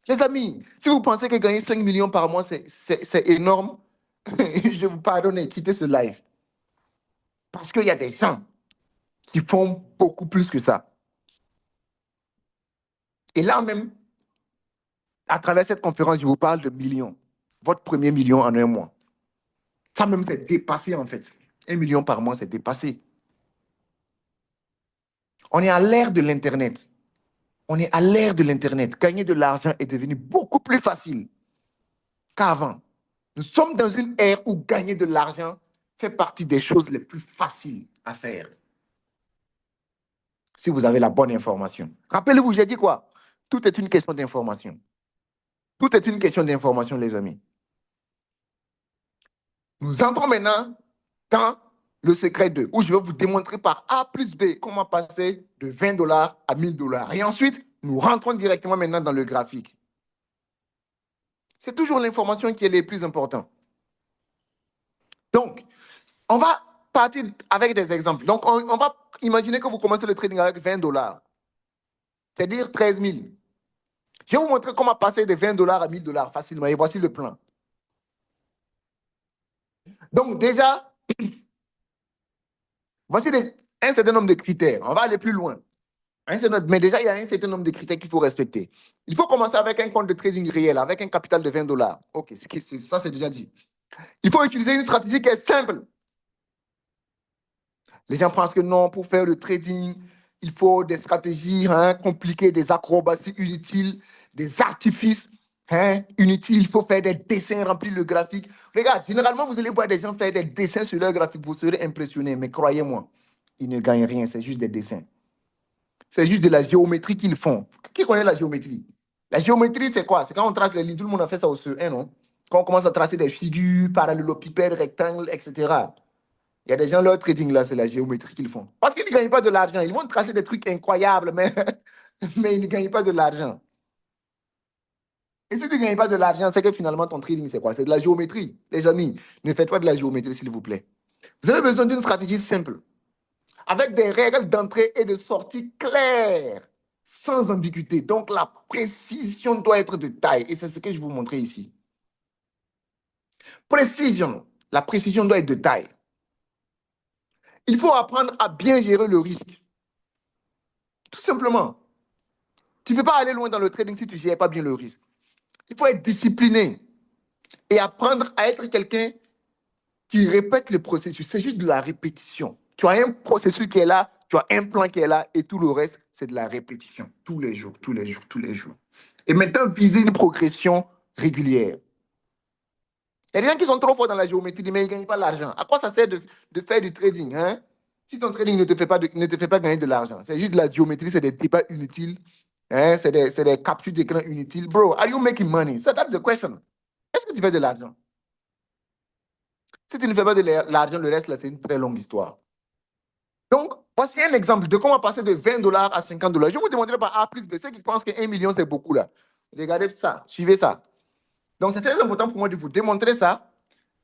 Les amis, si vous pensez que gagner 5 millions par mois, c'est énorme, je vais vous pardonner, quittez ce live. Parce qu'il y a des gens qui font beaucoup plus que ça. Et là même, à travers cette conférence, je vous parle de millions. Votre premier million en un mois. Ça même, c'est dépassé en fait. 1 million par mois, c'est dépassé. On est à l'ère de l'Internet. On est à l'ère de l'Internet. Gagner de l'argent est devenu beaucoup plus facile qu'avant. Nous sommes dans une ère où gagner de l'argent fait partie des choses les plus faciles à faire. Si vous avez la bonne information. Rappelez-vous, j'ai dit quoi? Tout est une question d'information. Tout est une question d'information, les amis. Nous entrons maintenant dans le secret 2, où je vais vous démontrer par A plus B comment passer de 20 dollars à 1000 dollars. Et ensuite, nous rentrons directement maintenant dans le graphique. C'est toujours l'information qui est le plus important. Donc, on va partir avec des exemples. Donc, on va imaginer que vous commencez le trading avec 20 dollars, c'est-à-dire 13 000. Je vais vous montrer comment passer de 20 dollars à 1000 dollars facilement. Et voici le plan. Donc, déjà, voici un certain nombre de critères. On va aller plus loin. Mais déjà, il y a un certain nombre de critères qu'il faut respecter. Il faut commencer avec un compte de trading réel, avec un capital de 20 dollars. OK, ça, c'est déjà dit. Il faut utiliser une stratégie qui est simple. Les gens pensent que non, pour faire le trading, il faut des stratégies compliquées, des acrobaties inutiles, des artifices inutiles. Il faut faire des dessins, remplir le graphique. Regarde, généralement, vous allez voir des gens faire des dessins sur leur graphique. Vous serez impressionné, mais croyez-moi, Ils ne gagnent rien, c'est juste des dessins. C'est juste de la géométrie qu'ils font. Qui connaît la géométrie? La géométrie, c'est quoi? C'est quand on trace les lignes. Tout le monde a fait ça au CE1, non? Quand on commence à tracer des figures, parallélopipèdes, rectangles, etc. Il y a des gens, leur trading là, c'est la géométrie qu'ils font. Parce qu'ils ne gagnent pas de l'argent. Ils vont tracer des trucs incroyables, mais, mais ils ne gagnent pas de l'argent. Et si tu ne gagnes pas de l'argent, c'est que finalement, ton trading, c'est quoi? C'est de la géométrie. Les amis, ne faites pas de la géométrie, s'il vous plaît. Vous avez besoin d'une stratégie simple, avec des règles d'entrée et de sortie claires, sans ambiguïté. Donc, la précision doit être de taille. Et c'est ce que je vais vous montrer ici. Précision. La précision doit être de taille. Il faut apprendre à bien gérer le risque. Tout simplement. Tu ne peux pas aller loin dans le trading si tu ne gères pas bien le risque. Il faut être discipliné et apprendre à être quelqu'un qui répète le processus. C'est juste de la répétition. Tu as un processus qui est là, tu as un plan qui est là, et tout le reste, c'est de la répétition. Tous les jours, tous les jours, tous les jours. Et maintenant, viser une progression régulière. Il y a des gens qui sont trop forts dans la géométrie, mais ils ne gagnent pas l'argent. À quoi ça sert de faire du trading, hein? Si ton trading ne te fait pas gagner de l'argent, c'est juste de la géométrie, c'est des débats inutiles, hein? C'est des captures d'écran inutiles. Bro, are you making money? So that's the question. Est-ce que tu fais de l'argent? Si tu ne fais pas de l'argent, le reste, là, c'est une très longue histoire. Donc, voici un exemple de comment passer de 20 dollars à 50 dollars. Je vous demanderai par A plus B. Ceux qui pensent que 1 million, c'est beaucoup là. Regardez ça, suivez ça. Donc, c'est très important pour moi de vous démontrer ça,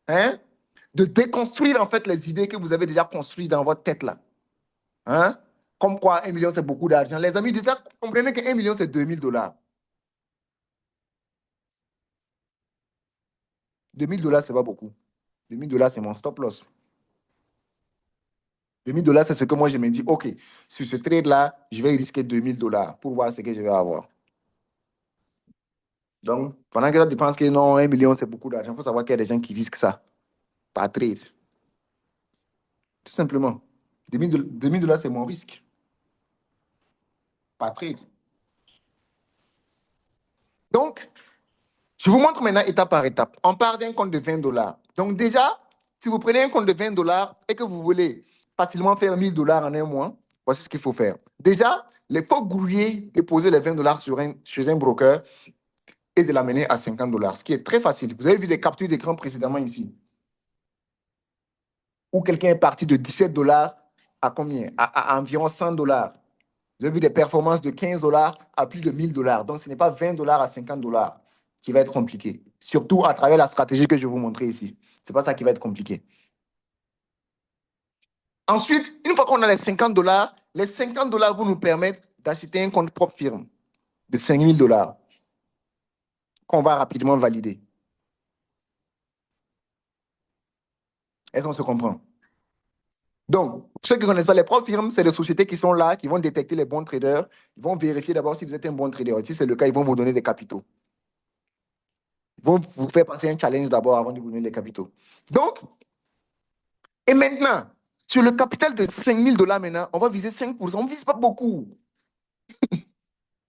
hein, de déconstruire en fait les idées que vous avez déjà construites dans votre tête là. Hein? Comme quoi 1 million, c'est beaucoup d'argent. Les amis, déjà, comprenez que 1 million, c'est 2000 dollars. 2000 dollars, c'est pas beaucoup. 2000 dollars, c'est mon stop loss. 2000 dollars, c'est ce que moi je me dis, OK, sur ce trade-là, je vais risquer 2000 dollars pour voir ce que je vais avoir. Donc, pendant que tu penses que non, 1 million, c'est beaucoup d'argent, il faut savoir qu'il y a des gens qui risquent ça par trade. Tout simplement. 2000 dollars, c'est mon risque par trade. Donc, je vous montre maintenant étape par étape. On part d'un compte de 20 dollars. Donc, déjà, si vous prenez un compte de 20 dollars et que vous voulez facilement faire 1000 dollars en un mois, voici ce qu'il faut faire. Déjà, il faut grouiller, déposer les 20 dollars chez un broker et de l'amener à 50 dollars, ce qui est très facile. Vous avez vu les captures d'écran précédemment ici, où quelqu'un est parti de 17 dollars à combien? À environ 100 dollars. Vous avez vu des performances de 15 dollars à plus de 1000 dollars. Donc, ce n'est pas 20 dollars à 50 dollars qui va être compliqué. Surtout à travers la stratégie que je vais vous montrer ici. Ce n'est pas ça qui va être compliqué. Ensuite, une fois qu'on a les 50 dollars vont nous permettre d'acheter un compte propre firme de 5000 dollars qu'on va rapidement valider. Est-ce qu'on se comprend? Donc, ceux qui ne connaissent pas les propres firmes, c'est des sociétés qui sont là, qui vont détecter les bons traders. Ils vont vérifier d'abord si vous êtes un bon trader. Si c'est le cas, ils vont vous donner des capitaux. Ils vont vous faire passer un challenge d'abord avant de vous donner les capitaux. Donc, et maintenant, sur le capital de 5000 dollars maintenant, on va viser 5%. On ne vise pas beaucoup.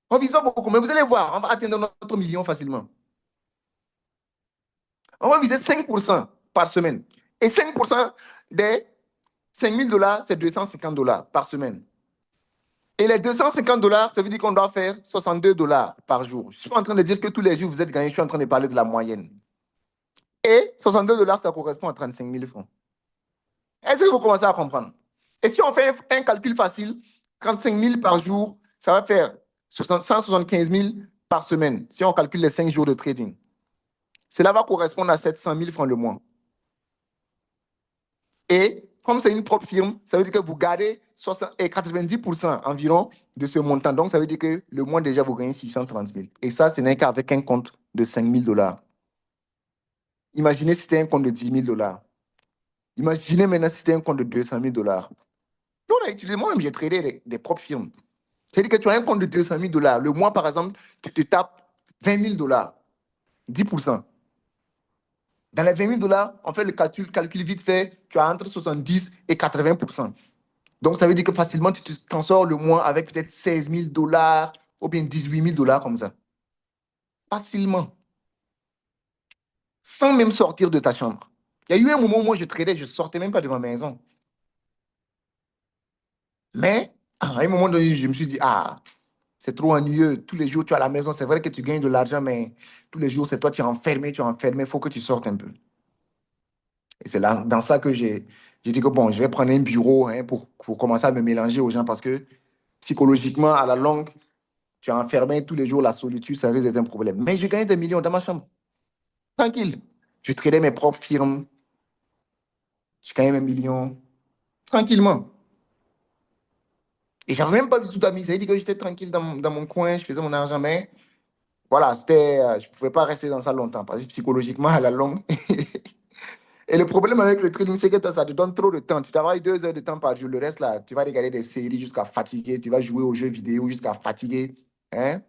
On ne vise pas beaucoup, mais vous allez voir, on va atteindre notre million facilement. On va viser 5% par semaine. Et 5% des 5000 dollars, c'est 250 dollars par semaine. Et les 250 dollars, ça veut dire qu'on doit faire 62 dollars par jour. Je suis pas en train de dire que tous les jours vous êtes gagné, je suis en train de parler de la moyenne. Et 62 dollars, ça correspond à 35 000 francs. Est-ce que vous commencez à comprendre? Et si on fait un calcul facile, 35 000 par jour, ça va faire 175 000 par semaine, si on calcule les 5 jours de trading. Cela va correspondre à 700 000 francs le mois. Et comme c'est une propre firme, ça veut dire que vous gardez 90% environ de ce montant. Donc, ça veut dire que le mois déjà, vous gagnez 630 000. Et ça, ce n'est qu'avec un compte de 5 000 dollars. Imaginez si c'était un compte de 10 000 dollars. Imaginez maintenant si c'était un compte de 200 000 dollars. Nous, on a utilisé, moi-même, j'ai tradé des propres firmes. C'est-à-dire que tu as un compte de 200 000 dollars. Le mois, par exemple, tu te tapes 20 000 dollars, 10%. Dans les 20 000 dollars, on fait le calcul vite fait, tu as entre 70 et 80%. Donc, ça veut dire que facilement, tu t'en sors le mois avec peut-être 16 000 dollars ou bien 18 000 dollars comme ça. Facilement. Sans même sortir de ta chambre. Il y a eu un moment où moi, je tradais, je ne sortais même pas de ma maison. Mais à un moment donné, je me suis dit, ah, c'est trop ennuyeux. Tous les jours, tu es à la maison. C'est vrai que tu gagnes de l'argent, mais tous les jours, c'est toi, tu es enfermé. Il faut que tu sortes un peu. Et c'est là, dans ça que j'ai dit que bon, je vais prendre un bureau hein, pour commencer à me mélanger aux gens parce que psychologiquement, à la longue, tu es enfermé tous les jours, la solitude, ça risque d'être un problème. Mais je gagnais des millions dans ma chambre, tranquille. Je tradais mes propres firmes, je gagnais mes millions, tranquillement. Et j'avais même pas du tout d'amis. Ça veut dire que j'étais tranquille dans mon coin, je faisais mon argent, mais voilà, je ne pouvais pas rester dans ça longtemps parce que psychologiquement, à la longue. Et le problème avec le trading, c'est que ça te donne trop de temps. Tu travailles 2 heures de temps par jour. Le reste, là, tu vas regarder des séries jusqu'à fatiguer. Tu vas jouer aux jeux vidéo jusqu'à fatiguer. Hein?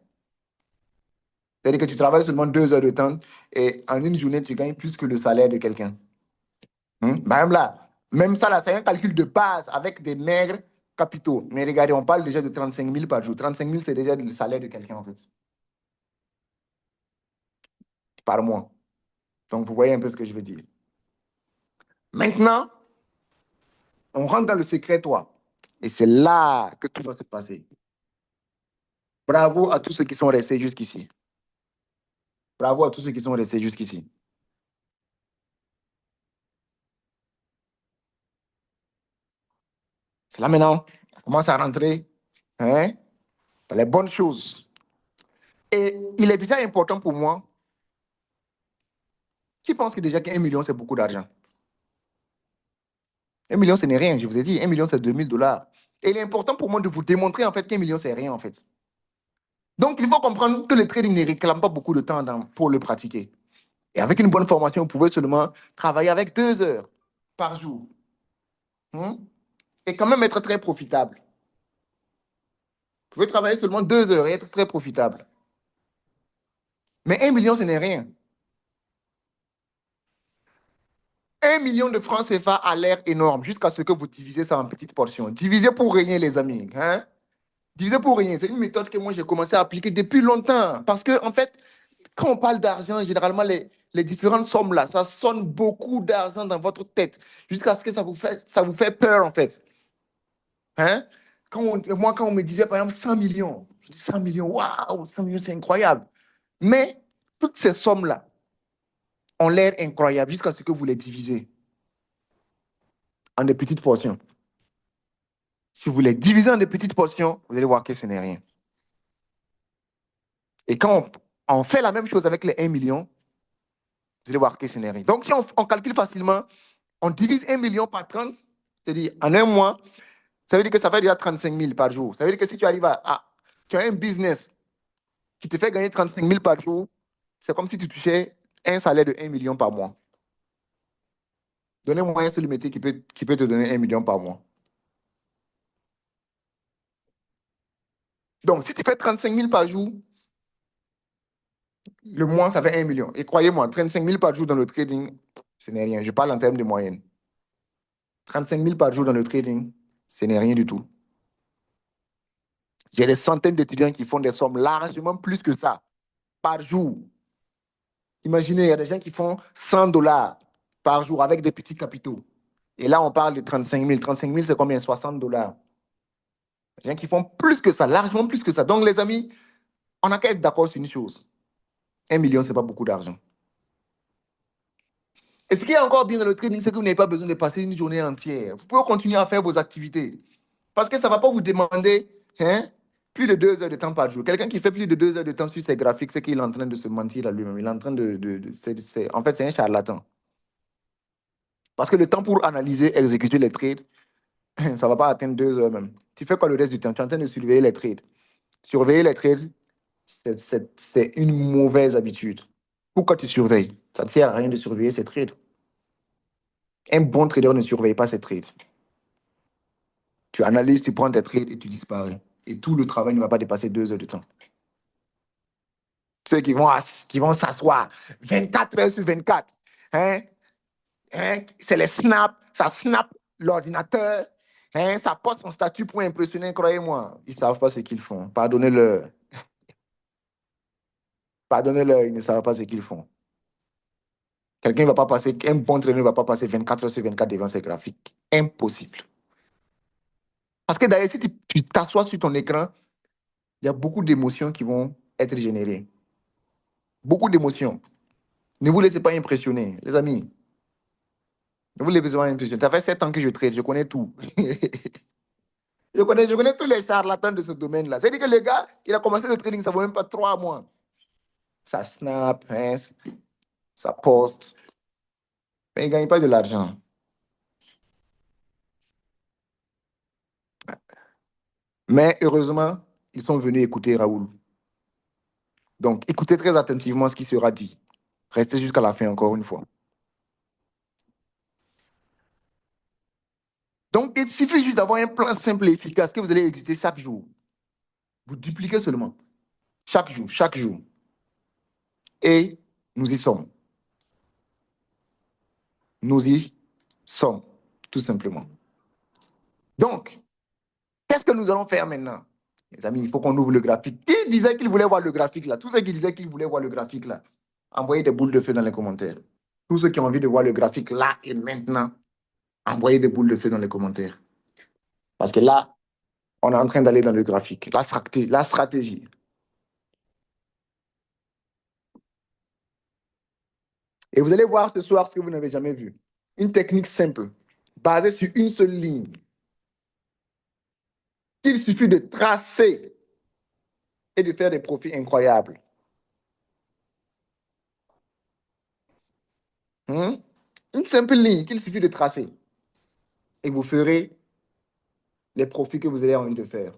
C'est-à-dire que tu travailles seulement 2 heures de temps et en une journée, tu gagnes plus que le salaire de quelqu'un. Hein? Même là, même ça, là, c'est un calcul de base avec des maigres capitaux. Mais regardez, on parle déjà de 35 000 par jour. 35 000, c'est déjà le salaire de quelqu'un, en fait, par mois. Donc, vous voyez un peu ce que je veux dire. Maintenant, on rentre dans le secret, toi. Et c'est là que tout va se passer. Bravo à tous ceux qui sont restés jusqu'ici. Bravo à tous ceux qui sont restés jusqu'ici. C'est là maintenant, on commence à rentrer hein, dans les bonnes choses. Et il est déjà important pour moi, qui pense que déjà qu'un million, c'est beaucoup d'argent. 1 million, ce n'est rien, je vous ai dit. 1 million, c'est 2 000 $. Et il est important pour moi de vous démontrer en fait qu'un million, c'est rien en fait. Donc, il faut comprendre que le trading ne réclame pas beaucoup de temps pour le pratiquer. Et avec une bonne formation, vous pouvez seulement travailler avec 2 heures par jour. Hein, et quand même être très profitable. Vous pouvez travailler seulement 2 heures et être très profitable. Mais 1 million, ce n'est rien. 1 million de francs CFA a l'air énorme jusqu'à ce que vous divisez ça en petites portions. Divisez pour régner, les amis. Hein? Divisez pour régner. C'est une méthode que moi, j'ai commencé à appliquer depuis longtemps. Parce que, en fait, quand on parle d'argent, généralement, les différentes sommes là, ça sonne beaucoup d'argent dans votre tête jusqu'à ce que ça vous fait peur, en fait. Hein? Quand on me disait, par exemple, 100 millions, je dis 100 millions, waouh, 100 millions, c'est incroyable. Mais toutes ces sommes-là ont l'air incroyables jusqu'à ce que vous les divisez en des petites portions. Si vous les divisez en des petites portions, vous allez voir que ce n'est rien. Et quand on fait la même chose avec les 1 million, vous allez voir que ce n'est rien. Donc, si on calcule facilement, on divise 1 million par 30, c'est-à-dire en un mois, ça veut dire que ça fait déjà 35 000 par jour. Ça veut dire que si tu arrives tu as un business qui te fait gagner 35 000 par jour, c'est comme si tu touchais un salaire de 1 million par mois. Donnez-moi un seul métier qui peut te donner 1 million par mois. Donc, si tu fais 35 000 par jour, le mois, ça fait 1 million. Et croyez-moi, 35 000 par jour dans le trading, ce n'est rien. Je parle en termes de moyenne. 35 000 par jour dans le trading, ce n'est rien du tout. J'ai des centaines d'étudiants qui font des sommes largement plus que ça par jour. Imaginez, il y a des gens qui font 100 $ par jour avec des petits capitaux. Et là, on parle de 35 000. 35 000, c'est combien? 60 $. Des gens qui font plus que ça, largement plus que ça. Donc, les amis, on n'a qu'à être d'accord sur une chose. 1 million, ce n'est pas beaucoup d'argent. Et ce qui est encore bien dans le trading, c'est que vous n'avez pas besoin de passer une journée entière. Vous pouvez continuer à faire vos activités. Parce que ça ne va pas vous demander hein, plus de 2 heures de temps par jour. Quelqu'un qui fait plus de 2 heures de temps sur ses graphiques, c'est qu'il est en train de se mentir à lui-même. Il est en train en fait, c'est un charlatan. Parce que le temps pour analyser, exécuter les trades, ça ne va pas atteindre 2 heures même. Tu fais quoi le reste du temps? Tu es en train de surveiller les trades. Surveiller les trades, c'est une mauvaise habitude. Pourquoi tu surveilles? Ça ne sert à rien de surveiller ces trades. Un bon trader ne surveille pas ses trades. Tu analyses, tu prends tes trades et tu disparais. Et tout le travail ne va pas dépasser 2 heures de temps. Ceux qui vont s'asseoir 24 heures sur 24, hein, c'est les snaps, ça snap l'ordinateur, hein, ça poste son statut pour impressionner, croyez-moi. Ils ne savent pas ce qu'ils font. Pardonnez-leur. Pardonnez-leur, ils ne savent pas ce qu'ils font. Quelqu'un ne va pas passer, un bon traîneur ne va pas passer 24 heures sur 24 devant ses graphiques. Impossible. Parce que d'ailleurs, si tu t'assois sur ton écran, il y a beaucoup d'émotions qui vont être générées. Beaucoup d'émotions. Ne vous laissez pas impressionner, les amis. Ne vous laissez pas impressionner. Ça fait 7 ans que je trade, je connais tout. Je connais tous les charlatans de ce domaine-là. C'est-à-dire que le gars, il a commencé le trading, ça ne vaut même pas 3 mois. Ça snap, hein, ça poste, mais il ne gagne pas de l'argent. Mais heureusement, ils sont venus écouter Raoul. Donc, écoutez très attentivement ce qui sera dit. Restez jusqu'à la fin encore une fois. Donc, il suffit juste d'avoir un plan simple et efficace que vous allez exécuter chaque jour. Vous dupliquez seulement. Chaque jour, chaque jour. Et nous y sommes. Nous y sommes, tout simplement. Donc, qu'est-ce que nous allons faire maintenant? Les amis, il faut qu'on ouvre le graphique. Qui disait qu'il voulait voir le graphique là? Tous ceux qui disaient qu'ils voulaient voir le graphique là, envoyez des boules de feu dans les commentaires. Tous ceux qui ont envie de voir le graphique là et maintenant, envoyez des boules de feu dans les commentaires. Parce que là, on est en train d'aller dans le graphique. La stratégie. Et vous allez voir ce soir ce que vous n'avez jamais vu. Une technique simple, basée sur une seule ligne. Il suffit de tracer et de faire des profits incroyables. Hein? Une simple ligne qu'il suffit de tracer. Et vous ferez les profits que vous avez envie de faire.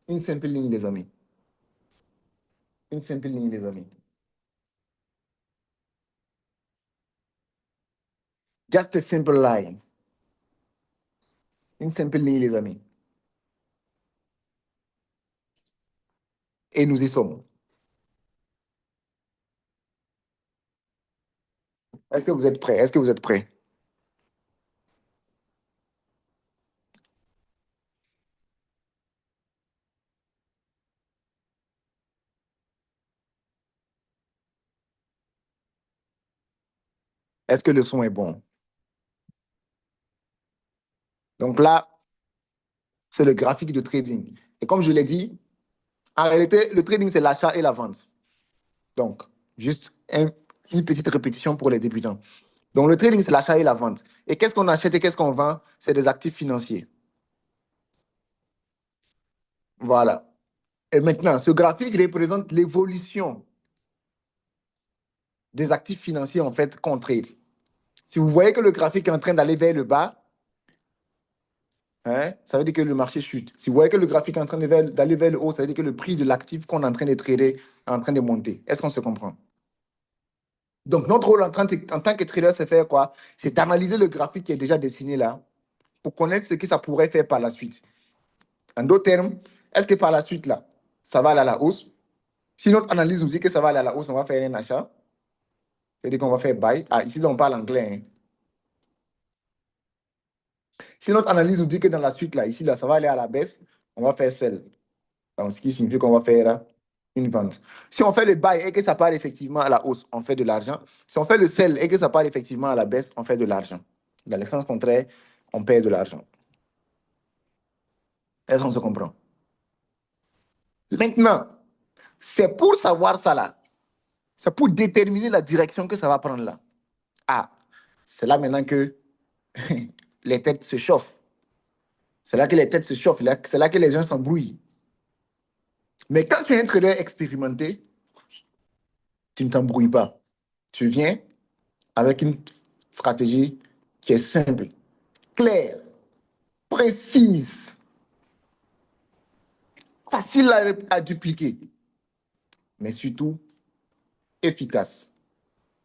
Une simple ligne, les amis. Une simple ligne, les amis. Just a simple line. Une simple ligne, les amis. Et nous y sommes. Est-ce que vous êtes prêts? Est-ce que vous êtes prêts? Est-ce que le son est bon? Donc là, c'est le graphique de trading. Et comme je l'ai dit, en réalité, le trading, c'est l'achat et la vente. Donc, juste une petite répétition pour les débutants. Donc, le trading, c'est l'achat et la vente. Et qu'est-ce qu'on achète et qu'est-ce qu'on vend? C'est des actifs financiers. Voilà. Et maintenant, ce graphique représente l'évolution des actifs financiers, en fait, qu'on trade. Si vous voyez que le graphique est en train d'aller vers le bas, hein, ça veut dire que le marché chute. Si vous voyez que le graphique est en train d'aller vers le haut, ça veut dire que le prix de l'actif qu'on est en train de trader est en train de monter. Est-ce qu'on se comprend? Donc, notre rôle en tant que trader, c'est faire quoi? C'est d'analyser le graphique qui est déjà dessiné là pour connaître ce que ça pourrait faire par la suite. En d'autres termes, est-ce que par la suite, là, ça va aller à la hausse? Si notre analyse nous dit que ça va aller à la hausse, on va faire un achat. C'est-à-dire qu'on va faire buy. Ah, ici, là, on parle anglais, hein. Si notre analyse nous dit que dans la suite, là, ici, là, ça va aller à la baisse, on va faire sell. Donc, ce qui signifie qu'on va faire une vente. Si on fait le buy et que ça part effectivement à la hausse, on fait de l'argent. Si on fait le sell et que ça part effectivement à la baisse, on fait de l'argent. Dans le sens contraire, on perd de l'argent. Est-ce qu'on se comprend? Maintenant, c'est pour savoir ça là. C'est pour déterminer la direction que ça va prendre là. Ah, c'est là maintenant que les têtes se chauffent. C'est là que les têtes se chauffent. C'est là que les gens s'embrouillent. Mais quand tu es un trader expérimenté, tu ne t'embrouilles pas. Tu viens avec une stratégie qui est simple, claire, précise, facile à dupliquer, mais surtout efficace.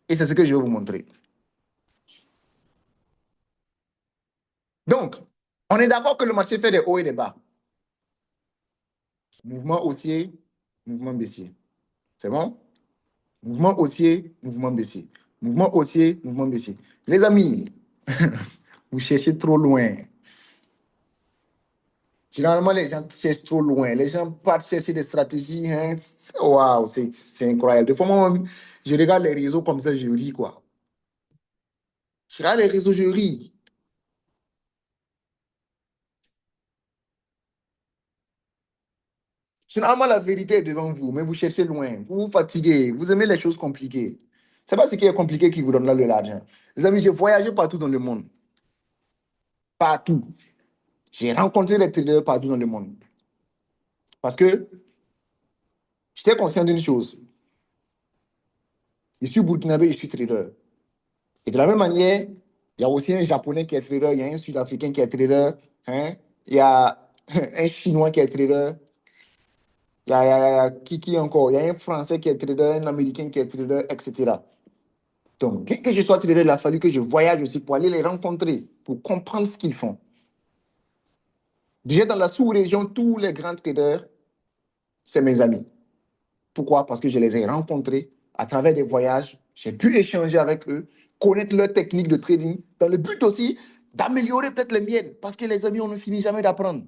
Et c'est ce que je vais vous montrer. Donc, on est d'accord que le marché fait des hauts et des bas. Mouvement haussier, mouvement baissier. C'est bon? Mouvement haussier, mouvement baissier. Mouvement haussier, mouvement baissier. Les amis, vous cherchez trop loin. Généralement, les gens cherchent trop loin. Les gens partent chercher des stratégies, hein. Waouh, c'est incroyable. Des fois, moi, je regarde les réseaux comme ça, je ris, quoi. Je regarde les réseaux, je ris. Généralement, la vérité est devant vous, mais vous cherchez loin. Vous vous fatiguez. Vous aimez les choses compliquées. C'est pas ce qui est compliqué qui vous donne là de l'argent. Les amis, j'ai voyagé partout dans le monde. Partout. J'ai rencontré des traders partout dans le monde. Parce que j'étais conscient d'une chose. Je suis burkinabé, je suis trader. Et de la même manière, il y a aussi un Japonais qui est trader, il y a un Sud-Africain qui est trader, hein? Il y a un Chinois qui est trader, qui encore? Il y a un Français qui est trader, un Américain qui est trader, etc. Donc, dès que je sois trader, il a fallu que je voyage aussi pour aller les rencontrer, pour comprendre ce qu'ils font. Déjà dans la sous-région, tous les grands traders, c'est mes amis. Pourquoi? Parce que je les ai rencontrés à travers des voyages. J'ai pu échanger avec eux, connaître leurs techniques de trading, dans le but aussi d'améliorer peut-être les miennes. Parce que les amis, on ne finit jamais d'apprendre.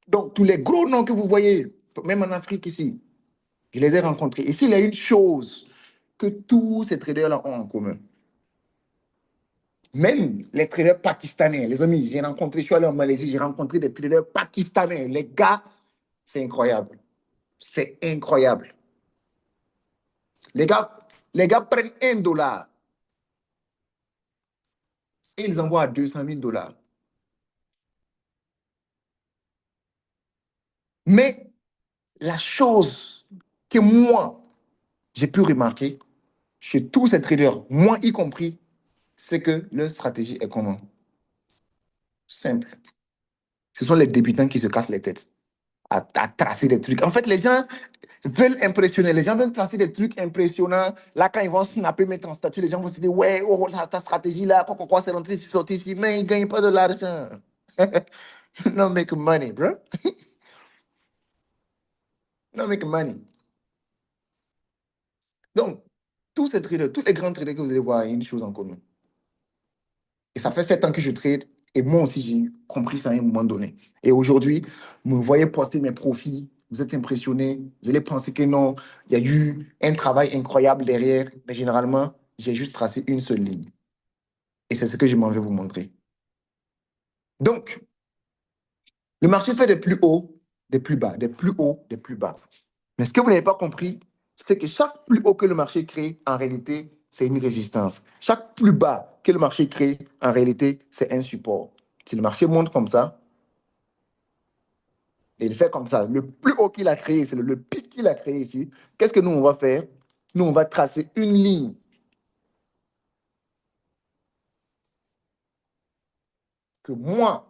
Donc, tous les gros noms que vous voyez, même en Afrique ici, je les ai rencontrés. Et s'il y a une chose que tous ces traders-là ont en commun, même les traders pakistanais, les amis, j'ai rencontré, je suis allé en Malaisie, j'ai rencontré des traders pakistanais. Les gars, c'est incroyable. C'est incroyable. Les gars, les gars prennent $1 et ils envoient à 200 000 $. Mais la chose que moi, j'ai pu remarquer chez tous ces traders, moi y compris, c'est que leur stratégie est comment? Simple. Ce sont les débutants qui se cassent les têtes à tracer des trucs. En fait, les gens veulent impressionner, les gens veulent tracer des trucs impressionnants. Là, quand ils vont snapper, mettre en statut, les gens vont se dire, ouais, oh, ta stratégie là, quoi, c'est rentré, c'est sorti ici, mais ils ne gagnent pas de l'argent. No make money, bro. No make money. Donc, tous ces traders, tous les grands traders que vous allez voir, il y a une chose en commun. Et ça fait 7 ans que je trade. Et moi aussi, j'ai compris ça à un moment donné. Et aujourd'hui, vous me voyez poster mes profits. Vous êtes impressionnés. Vous allez penser que non, il y a eu un travail incroyable derrière. Mais généralement, j'ai juste tracé une seule ligne. Et c'est ce que je m'en vais vous montrer. Donc, le marché fait des plus hauts, des plus bas, des plus hauts, des plus bas. Mais ce que vous n'avez pas compris, c'est que chaque plus haut que le marché crée, en réalité, c'est une résistance. Chaque plus bas que le marché crée, en réalité, c'est un support. Si le marché monte comme ça, et il fait comme ça, le plus haut qu'il a créé, c'est le pic qu'il a créé ici, qu'est-ce que nous, on va faire? Nous, on va tracer une ligne que moi,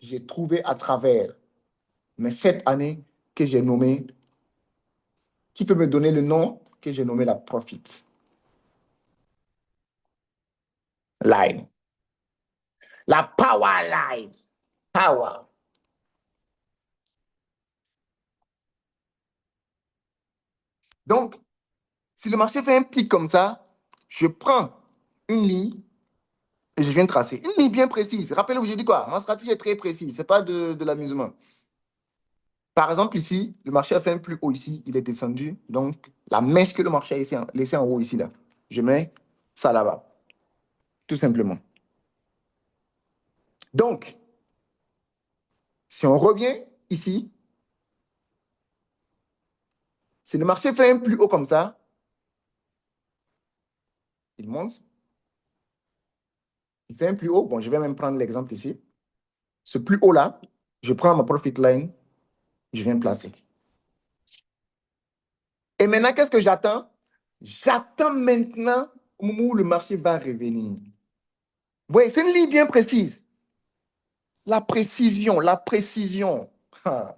j'ai trouvée à travers mes 7 années que j'ai nommé, qui peut me donner le nom que j'ai nommé la profit line. La power line. Power. Donc, si le marché fait un pic comme ça, je prends une ligne et je viens tracer. Une ligne bien précise. Rappelez-vous, j'ai dit quoi? Ma stratégie est très précise. Ce n'est pas de l'amusement. Par exemple, ici, le marché a fait un plus haut ici. Il est descendu. Donc, la mèche que le marché a laissée en haut ici, là, je mets ça là-bas. Tout simplement. Donc, si on revient ici, si le marché fait un plus haut comme ça, il monte. Il fait un plus haut. Bon, je vais même prendre l'exemple ici. Ce plus haut-là, je prends ma profit line, je viens placer. Et maintenant, qu'est-ce que j'attends? J'attends maintenant au moment où le marché va revenir. Oui, c'est une ligne bien précise. La précision, la précision. Ah,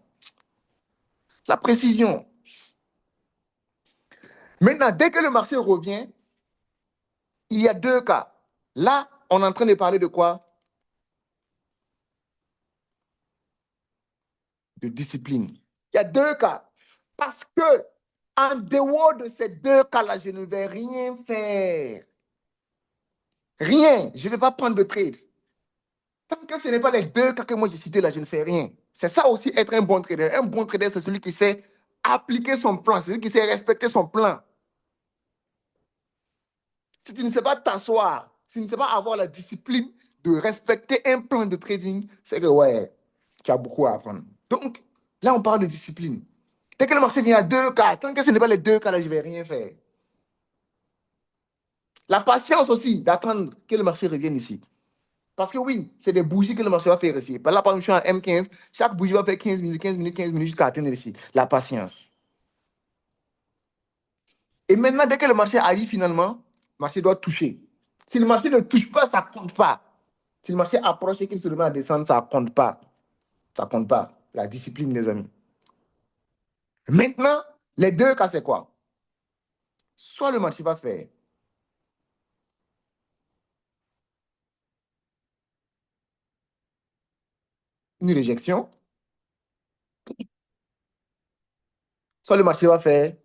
la précision. Maintenant, dès que le marché revient, il y a deux cas. Là, on est en train de parler de quoi? De discipline. Il y a deux cas. Parce que, en dehors de ces deux cas-là, je ne vais rien faire. Rien. Je ne vais pas prendre de trade. Tant que ce n'est pas les deux cas que moi j'ai cités là, je ne fais rien. C'est ça aussi être un bon trader. Un bon trader, c'est celui qui sait appliquer son plan, c'est celui qui sait respecter son plan. Si tu ne sais pas t'asseoir, si tu ne sais pas avoir la discipline de respecter un plan de trading, c'est que, ouais, tu as beaucoup à apprendre. Donc, là, on parle de discipline. Dès que le marché vient à 2K, tant que ce n'est pas les 2K, là, je ne vais rien faire. La patience aussi, d'attendre que le marché revienne ici. Parce que oui, c'est des bougies que le marché va faire ici. Par là, par exemple, je suis en M15, chaque bougie va faire 15 minutes, 15 minutes, 15 minutes jusqu'à atteindre ici. La patience. Et maintenant, dès que le marché arrive finalement, le marché doit toucher. Si le marché ne touche pas, ça ne compte pas. Si le marché approche et qu'il se remet à descendre, ça ne compte pas. Ça ne compte pas. La discipline, les amis. Maintenant, les 2 cas, c'est quoi? Soit le marché va faire une réjection, soit le marché va faire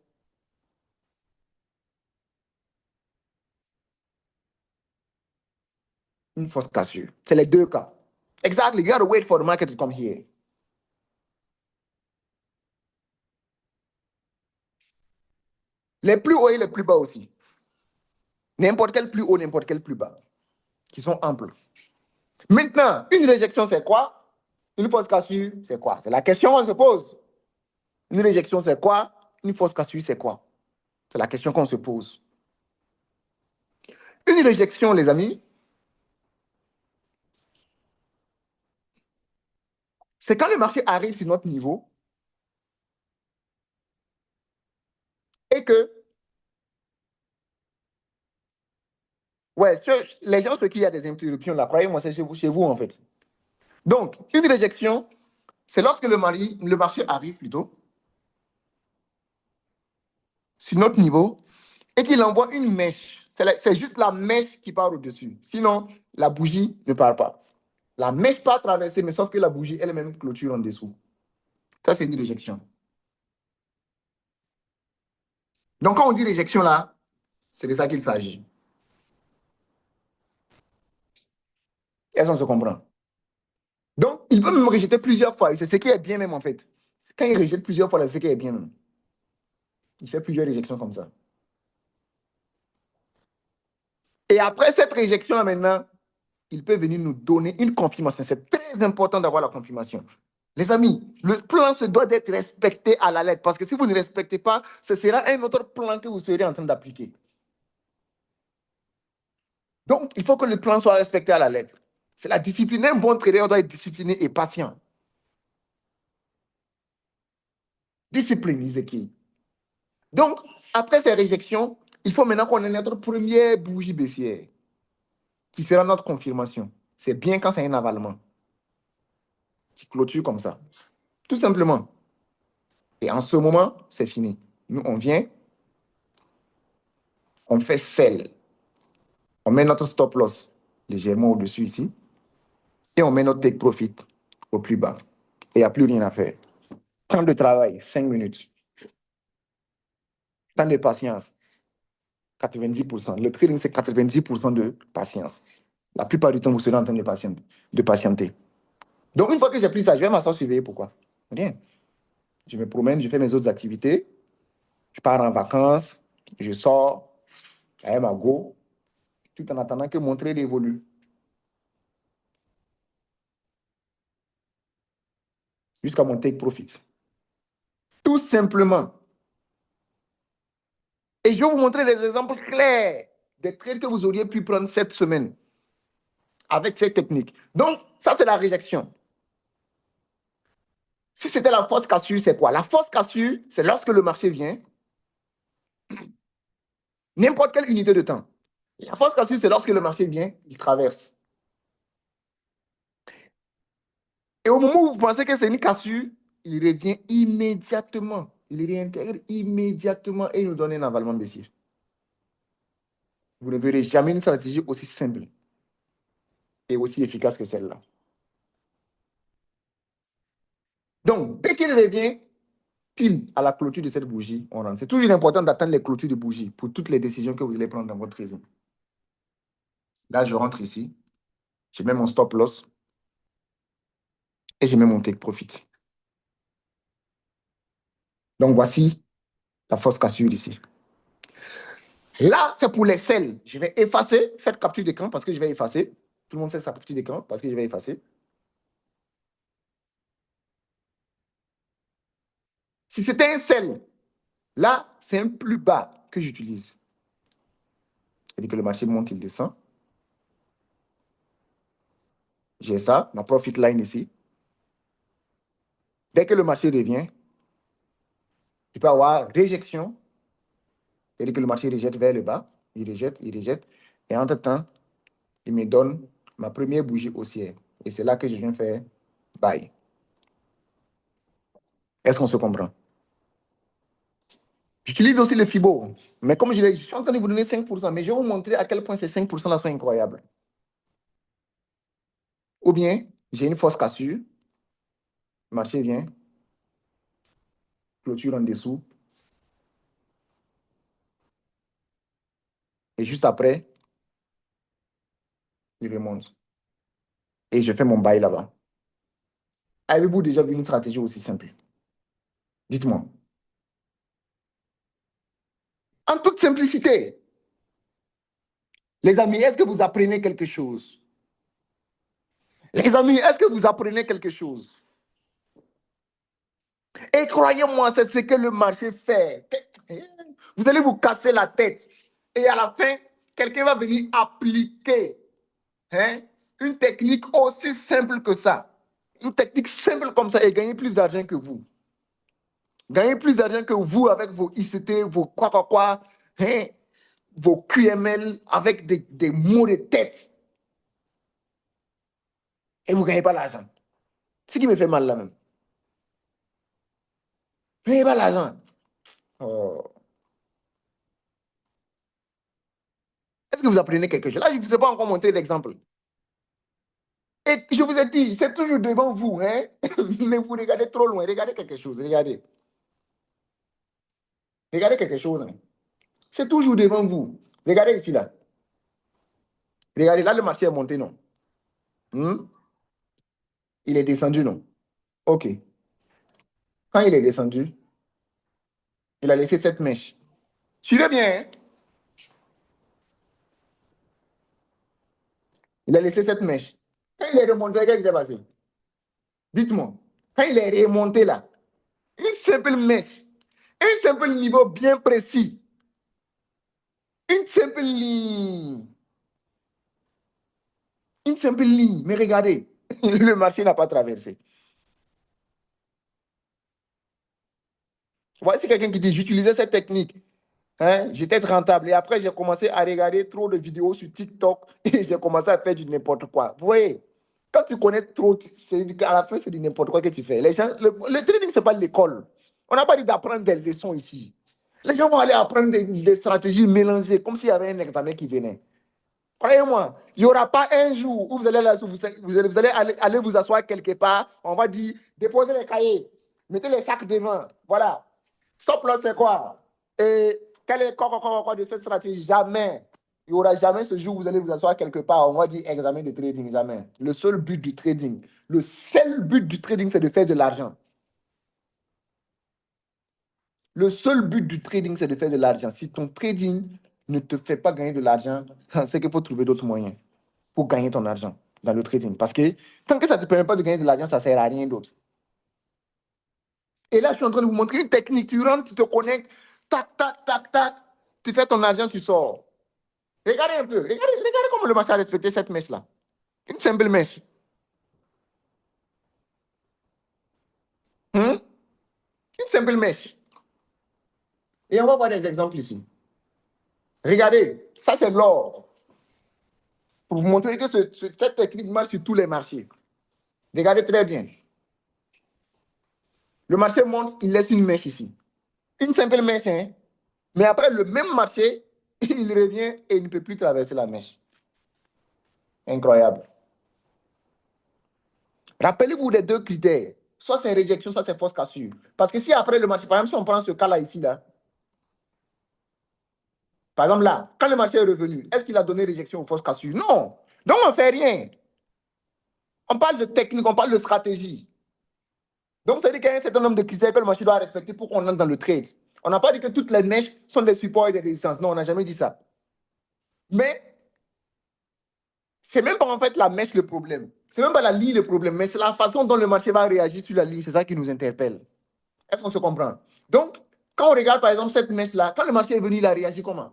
une fausse cassure. C'est les 2 cas. Exactly. You got to wait for the market to come here. Les plus hauts et les plus bas aussi. N'importe quel plus haut, n'importe quel plus bas. Qui sont amples. Maintenant, une réjection, c'est quoi? Une fausse cassure, c'est quoi? C'est la question qu'on se pose. Une réjection, c'est quoi? Une fausse cassure, c'est quoi? C'est la question qu'on se pose. Une réjection, les amis, c'est quand le marché arrive sur notre niveau et que, ouais, les gens, ceux qui a des interruptions, là, croyez-moi, c'est chez vous, en fait. Donc, une réjection, c'est lorsque le marché arrive plutôt sur notre niveau et qu'il envoie une mèche. C'est juste la mèche qui part au-dessus. Sinon, la bougie ne part pas. La mèche part traverser, mais sauf que la bougie elle-même clôture en dessous. Ça, c'est une réjection. Donc, quand on dit réjection là, c'est de ça qu'il s'agit. Est-ce qu'on se comprend? Donc, il peut même rejeter plusieurs fois. Et c'est ce qui est bien même en fait. Quand il rejette plusieurs fois, c'est ce qui est bien même. Il fait plusieurs réjections comme ça. Et après cette réjection-là maintenant, il peut venir nous donner une confirmation. C'est très important d'avoir la confirmation. Les amis, le plan se doit d'être respecté à la lettre. Parce que si vous ne respectez pas, ce sera un autre plan que vous serez en train d'appliquer. Donc, il faut que le plan soit respecté à la lettre. C'est la discipline. Un bon trader doit être discipliné et patient. Discipline is the key. Donc, après ces réjections, il faut maintenant qu'on ait notre première bougie baissière, qui sera notre confirmation. C'est bien quand c'est un avalement, qui clôture comme ça. Tout simplement. Et en ce moment, c'est fini. Nous, on vient, on fait sell. On met notre stop loss légèrement au-dessus ici. Et on met notre take profit au plus bas. Et il n'y a plus rien à faire. Temps de travail, 5 minutes. Temps de patience, 90%. Le trading, c'est 90% de patience. La plupart du temps, vous serez en train de patienter. Donc, une fois que j'ai pris ça, je vais m'asseoir surveiller. Pourquoi? Rien. Je me promène, je fais mes autres activités. Je pars en vacances. Je sors à ma go, tout en attendant que mon trade évolue. Jusqu'à mon take profit. Tout simplement. Et je vais vous montrer des exemples clairs des trades que vous auriez pu prendre cette semaine avec cette technique. Donc, ça, c'est la réjection. Si c'était la force cassure, c'est quoi? La force cassure, c'est lorsque le marché vient, n'importe quelle unité de temps. La force cassure, c'est lorsque le marché vient, il traverse. Et au moment où vous pensez que c'est une cassure, il revient immédiatement. Il réintègre immédiatement et il nous donne un avalement baissier. Vous ne verrez jamais une stratégie aussi simple et aussi efficace que celle-là. Donc, dès qu'il revient, pile à la clôture de cette bougie, on rentre. C'est toujours important d'attendre les clôtures de bougie pour toutes les décisions que vous allez prendre dans votre trading. Là, je rentre ici, je mets mon stop loss et je mets mon take profit. Donc, voici la force cassure ici. Là, c'est pour les selles. Je vais effacer, faites capture d'écran parce que je vais effacer. Tout le monde fait sa petite écran parce que je vais effacer. Si c'était un sel, là, c'est un plus bas que j'utilise. C'est-à-dire que le marché monte, il descend. J'ai ça, ma profit line ici. Dès que le marché revient, je peux avoir réjection. C'est-à-dire que le marché rejette vers le bas. Il rejette, il rejette. Et entre-temps, il me donne ma première bougie haussière. Et c'est là que je viens faire buy. Est-ce qu'on se comprend? J'utilise aussi le FIBO. Mais comme je suis en train de vous donner 5%, mais je vais vous montrer à quel point ces 5% là sont incroyables. Ou bien, j'ai une fausse cassure. Le marché vient, clôture en dessous. Et juste après, il remonte. Et je fais mon bail là-bas. Avez-vous déjà vu une stratégie aussi simple? Dites-moi. En toute simplicité, les amis, est-ce que vous apprenez quelque chose? Les amis, est-ce que vous apprenez quelque chose? Et croyez-moi, c'est ce que le marché fait. Vous allez vous casser la tête. Et à la fin, quelqu'un va venir appliquer, hein, une technique aussi simple que ça. Une technique simple comme ça et gagner plus d'argent que vous. Gagner plus d'argent que vous avec vos ICT, vos quoi, hein, vos QML avec des mots de tête. Et vous ne gagnez pas l'argent. Ce qui me fait mal là même. Vous ne gagnez pas l'argent. Oh. Est-ce que vous apprenez quelque chose? Là, je ne vous ai pas encore montré d'exemple. Et je vous ai dit, c'est toujours devant vous, hein? Mais vous regardez trop loin. Regardez quelque chose. Regardez. Regardez quelque chose. Hein? C'est toujours devant vous. Regardez ici, là. Regardez, là, le marché est monté, non? Hmm? Il est descendu, non? OK. Quand il est descendu, il a laissé cette mèche. Suivez bien, hein? Il a laissé cette mèche. Quand il est remonté, qu'est-ce qui s'est passé? Dites-moi. Quand il est remonté là, une simple mèche, un simple niveau bien précis, une simple ligne, une simple ligne. Mais regardez, le marché n'a pas traversé. Voici quelqu'un qui dit, j'utilisais cette technique. Hein, j'étais rentable. Et après, j'ai commencé à regarder trop de vidéos sur TikTok et j'ai commencé à faire du n'importe quoi. Vous voyez, quand tu connais trop, à la fin, c'est du n'importe quoi que tu fais. Les gens, le trading, ce n'est pas l'école. On n'a pas dit d'apprendre des leçons ici. Les gens vont aller apprendre des stratégies mélangées, comme s'il y avait un examen qui venait. Croyez-moi, il n'y aura pas un jour où vous allez aller vous asseoir quelque part, on va dire, déposez les cahiers, mettez les sacs devant. Voilà. Stop là, c'est quoi? Et quel est quoi de cette stratégie? Jamais. Il n'y aura jamais ce jour où vous allez vous asseoir quelque part, on va dire examen de trading, jamais. Le seul but du trading, c'est de faire de l'argent. Le seul but du trading, c'est de faire de l'argent. Si ton trading ne te fait pas gagner de l'argent, c'est qu'il faut trouver d'autres moyens pour gagner ton argent dans le trading. Parce que tant que ça ne te permet pas de gagner de l'argent, ça ne sert à rien d'autre. Et là, je suis en train de vous montrer une technique. Tu rentres, tu te connectes, tac, tac, tac, tac. Tu fais ton argent, tu sors. Regardez un peu. Regardez comment le marché a respecté cette mèche-là. Une simple mèche. Une simple mèche. Et on va voir des exemples ici. Regardez, ça c'est l'or. Pour vous montrer que cette technique marche sur tous les marchés. Regardez très bien. Le marché monte, il laisse une mèche ici. Une simple mèche, hein. Mais après, le même marché, il revient et il ne peut plus traverser la mèche. Incroyable. Rappelez-vous les deux critères. Soit c'est réjection, soit c'est fausse cassure. Parce que si après le marché, par exemple, si on prend ce cas-là ici, là, par exemple là, quand le marché est revenu, est-ce qu'il a donné réjection ou fausse cassure? Non. Donc on ne fait rien. On parle de technique, on parle de stratégie. Donc ça veut dire qu'il y a un certain nombre de critères que le marché doit respecter pour qu'on entre dans le trade. On n'a pas dit que toutes les mèches sont des supports et des résistances. Non, on n'a jamais dit ça. Mais C'est même pas en fait la mèche le problème. C'est même pas la ligne le problème, mais c'est la façon dont le marché va réagir sur la ligne. C'est ça qui nous interpelle. Est-ce qu'on se comprend? Donc, quand on regarde par exemple cette mèche-là, quand le marché est venu, il a réagi comment?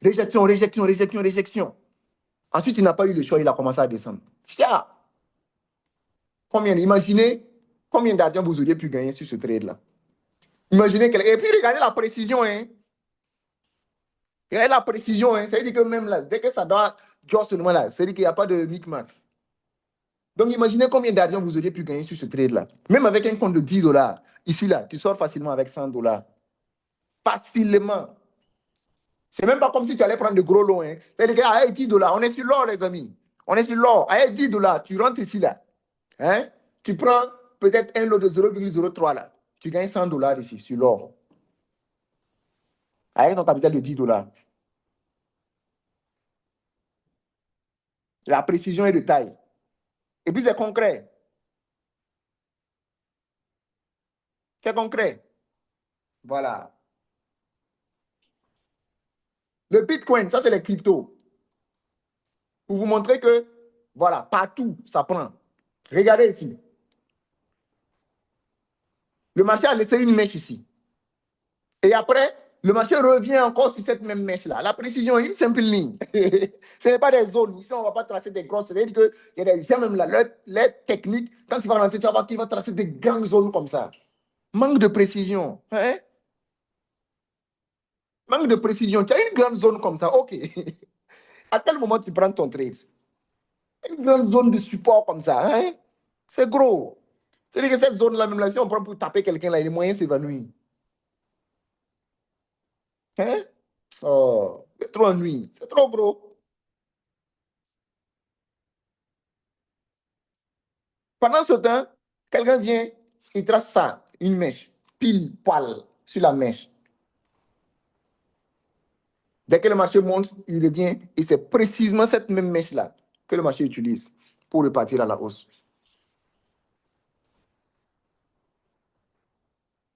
Réjection, réjection, réjection, réjection. Ensuite, il n'a pas eu le choix, il a commencé à descendre. Tiens, imaginez combien d'argent vous auriez pu gagner sur ce trade-là. Imaginez quelqu'un. Et puis regardez la précision, hein. Regardez la précision, hein. Ça veut dire que même là, dès que ça doit dire seulement là, ça veut dire qu'il n'y a pas de micmac. Donc imaginez combien d'argent vous auriez pu gagner sur ce trade-là. Même avec un compte de 10 dollars, ici là, tu sors facilement avec 100 dollars. Facilement. C'est même pas comme si tu allais prendre de gros lots. Hein. C'est-à-dire qu'à 10 dollars, on est sur l'or, les amis. On est sur l'or. À 10 dollars, tu rentres ici là. Hein? Tu prends peut-être un lot de 0,03 là. Tu gagnes 100 dollars ici sur l'or. Avec ton capital de 10 dollars. La précision est de taille. Et puis c'est concret. C'est concret. Voilà. Le Bitcoin, ça c'est les cryptos. Pour vous montrer que, voilà, partout, ça prend. Regardez ici. Le marché a laissé une mèche ici. Et après, le marché revient encore sur cette même mèche-là. La précision est une simple ligne. Ce n'est pas des zones. Ici, on ne va pas tracer des grosses. C'est-à-dire qu'il y a des gens, même là, les techniques, quand tu vas rentrer, tu vas voir qu'il va tracer des grandes zones comme ça. Manque de précision. Hein? Manque de précision. Tu as une grande zone comme ça. OK. À quel moment tu prends ton trade? Une grande zone de support comme ça. Hein? C'est gros. C'est-à-dire que cette zone-là, même là, si on prend pour taper quelqu'un, là, il est moyen de s'évanouir. Hein? Oh, c'est trop ennuyeux. C'est trop gros. Pendant ce temps, quelqu'un vient, il trace ça, une mèche, pile poil sur la mèche. Dès que le marché monte, il revient et c'est précisément cette même mèche-là que le marché utilise pour repartir à la hausse.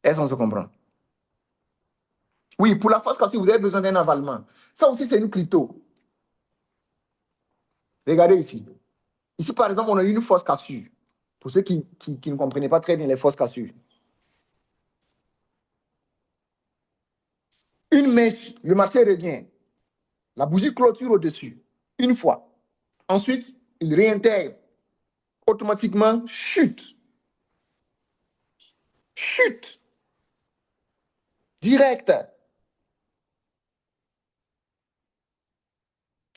Est-ce qu'on se comprend? Oui, pour la phase cassure, vous avez besoin d'un avalement. Ça aussi, c'est une crypto. Regardez ici. Ici, par exemple, on a eu une force cassure. Pour ceux qui ne comprenaient pas très bien les forces cassures. Une mèche, le marché revient. La bougie clôture au-dessus. Une fois. Ensuite, il réintègre. Automatiquement, chute. Chute. Direct.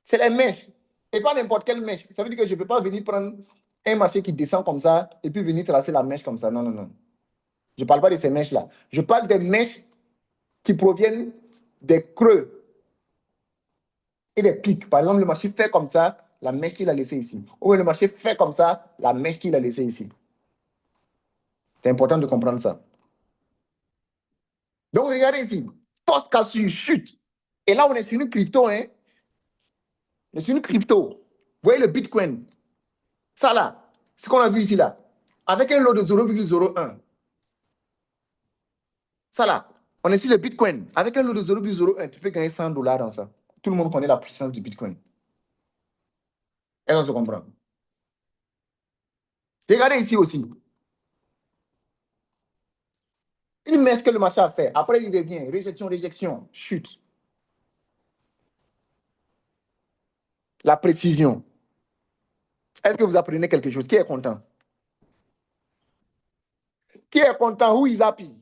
C'est les mèches. Et pas n'importe quelle mèche. Ça veut dire que je ne peux pas venir prendre un marché qui descend comme ça et puis venir tracer la mèche comme ça. Non, non, non. Je ne parle pas de ces mèches-là. Je parle des mèches qui proviennent des creux et des pics. Par exemple, le marché fait comme ça, la mèche qu'il a laissée ici. Ou le marché fait comme ça, la mèche qu'il a laissée ici. C'est important de comprendre ça. Donc, regardez ici. Force cassure, chute. Et là, on est sur une crypto, hein. On est sur une crypto. Vous voyez le Bitcoin. Ça là, ce qu'on a vu ici là. Avec un lot de 0,01. Ça là, on est sur le Bitcoin. Avec un lot de 0,01, tu peux gagner 100 dollars dans ça. Tout le monde connaît la puissance du Bitcoin. Est-ce qu'on se comprend? Regardez ici aussi. Une messe que le marché a fait. Après, il revient. Réjection, réjection, chute. La précision. Est-ce que vous apprenez quelque chose? Qui est content? Qui est content? Who is happy?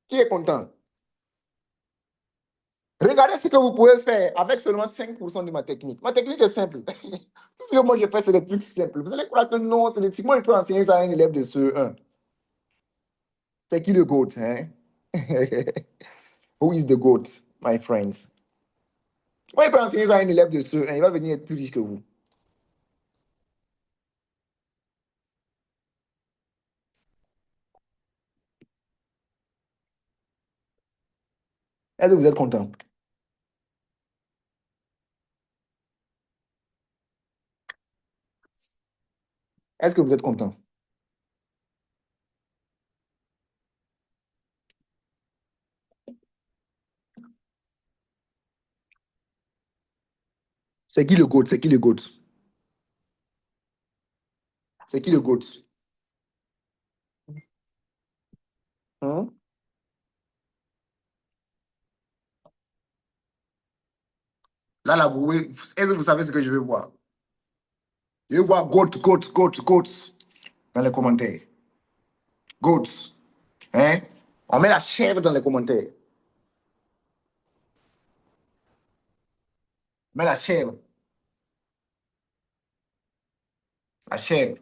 Qui est content? Regardez ce que vous pouvez faire avec seulement 5% de ma technique. Ma technique est simple. Tout ce que moi je fais, c'est des trucs simples. Vous allez croire que non, c'est des trucs. Moi, je peux enseigner ça à un élève de CE1. C'est qui le GOAT, hein? Who is the GOAT, my friends? Moi, je peux enseigner ça à un élève de CE1. Il va venir être plus riche que vous. Est-ce que vous êtes content? Est-ce que vous êtes content? C'est qui le GOAT? C'est qui le GOAT? C'est qui le GOAT? Hein? Là, est-ce que vous savez ce que je veux voir? Je veux voir GOAT, GOAT, GOAT, GOAT dans les commentaires. GOAT. Hein? On met la chèvre dans les commentaires. On met la chèvre. La chèvre.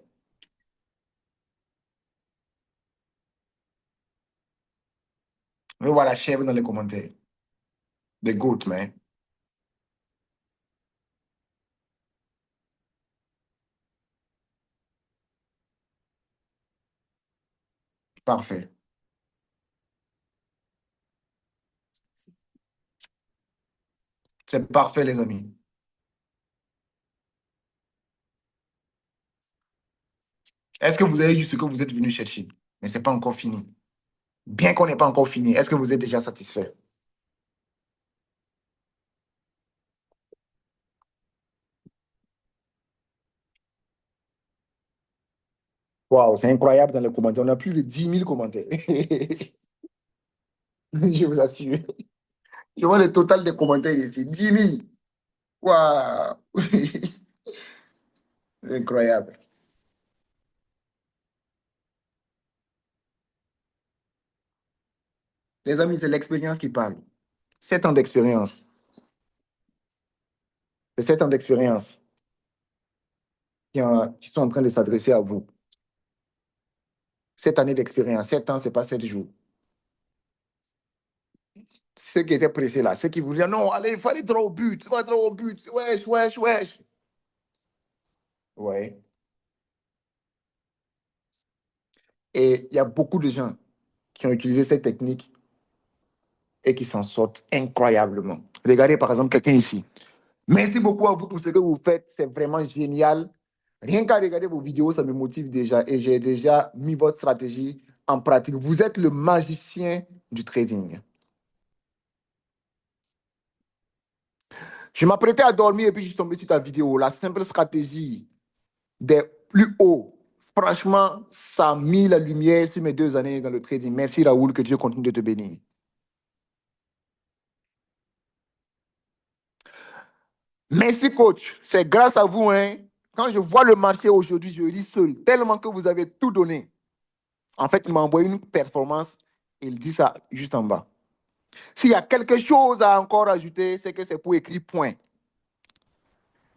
Je veux voir la chèvre dans les commentaires. Des GOAT, man. Parfait. C'est parfait, les amis. Est-ce que vous avez eu ce que vous êtes venu chercher? Mais ce n'est pas encore fini. Bien qu'on n'ait pas encore fini, est-ce que vous êtes déjà satisfait? Waouh, c'est incroyable dans les commentaires. On a plus de 10 000 commentaires. Je vous assure. Je vois le total des commentaires ici. 10 000. Waouh. C'est incroyable. Les amis, c'est l'expérience qui parle. 7 ans d'expérience. C'est 7 ans d'expérience qui sont en train de s'adresser à vous. 7 années d'expérience. 7 ans, ce n'est pas 7 jours. Ceux qui étaient pressés là, ceux qui voulaient, non, allez, il fallait droit au but, il fallait droit au but. Wesh, wesh, wesh. Ouais. Et il y a beaucoup de gens qui ont utilisé cette technique et qui s'en sortent incroyablement. Regardez par exemple quelqu'un ici. Merci beaucoup à vous pour ce que vous faites. C'est vraiment génial. Rien qu'à regarder vos vidéos, ça me motive déjà. Et j'ai déjà mis votre stratégie en pratique. Vous êtes le magicien du trading. Je m'apprêtais à dormir et puis je suis tombé sur ta vidéo. La simple stratégie des plus hauts. Franchement, ça a mis la lumière sur mes 2 années dans le trading. Merci Raoul, que Dieu continue de te bénir. Merci coach. C'est grâce à vous, hein. Quand je vois le marché aujourd'hui, je lis seul, tellement que vous avez tout donné. En fait, il m'a envoyé une performance. Il dit ça juste en bas. S'il y a quelque chose à encore ajouter, c'est que c'est pour écrire point.